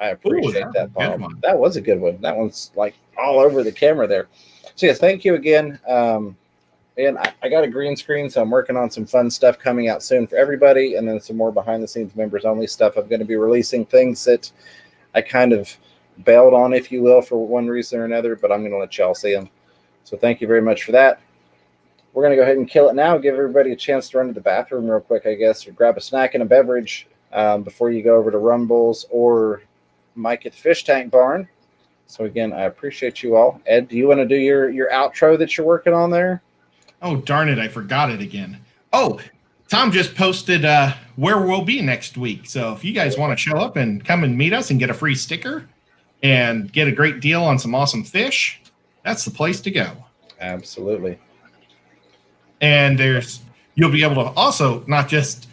I appreciate that, Bob. That was a good one. That one's like all over the camera there. So, yeah, thank you again. And I got a green screen, so I'm working on some fun stuff coming out soon for everybody, and then some more behind-the-scenes members-only stuff. I'm going to be releasing things that I kind of bailed on, if you will, for one reason or another, but I'm going to let y'all see them. So thank you very much for that. We're going to go ahead and kill it now, give everybody a chance to run to the bathroom real quick, I guess, or grab a snack and a beverage before you go over to Rumbles or Mike at the Fish Tank Barn. So, again, I appreciate you all. Ed, do you want to do your outro that you're working on there? Oh, darn it. I forgot it again. Oh, Tom just posted where we'll be next week. So if you guys want to show up and come and meet us and get a free sticker and get a great deal on some awesome fish, that's the place to go. Absolutely. And you'll be able to also, not just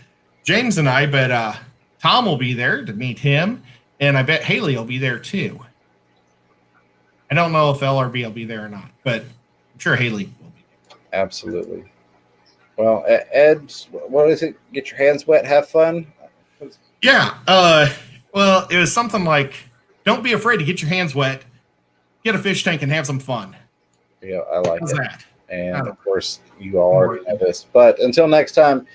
James and I, but Tom will be there to meet him. And I bet Haley will be there too. I don't know if LRB will be there or not, but I'm sure Haley will be there. Absolutely. Well, Ed, what is it? Get your hands wet, have fun? Yeah. Well, it was something like, don't be afraid to get your hands wet, get a fish tank, and have some fun. Yeah, I like How's it. That? And, of course, you all already know this. But until next time,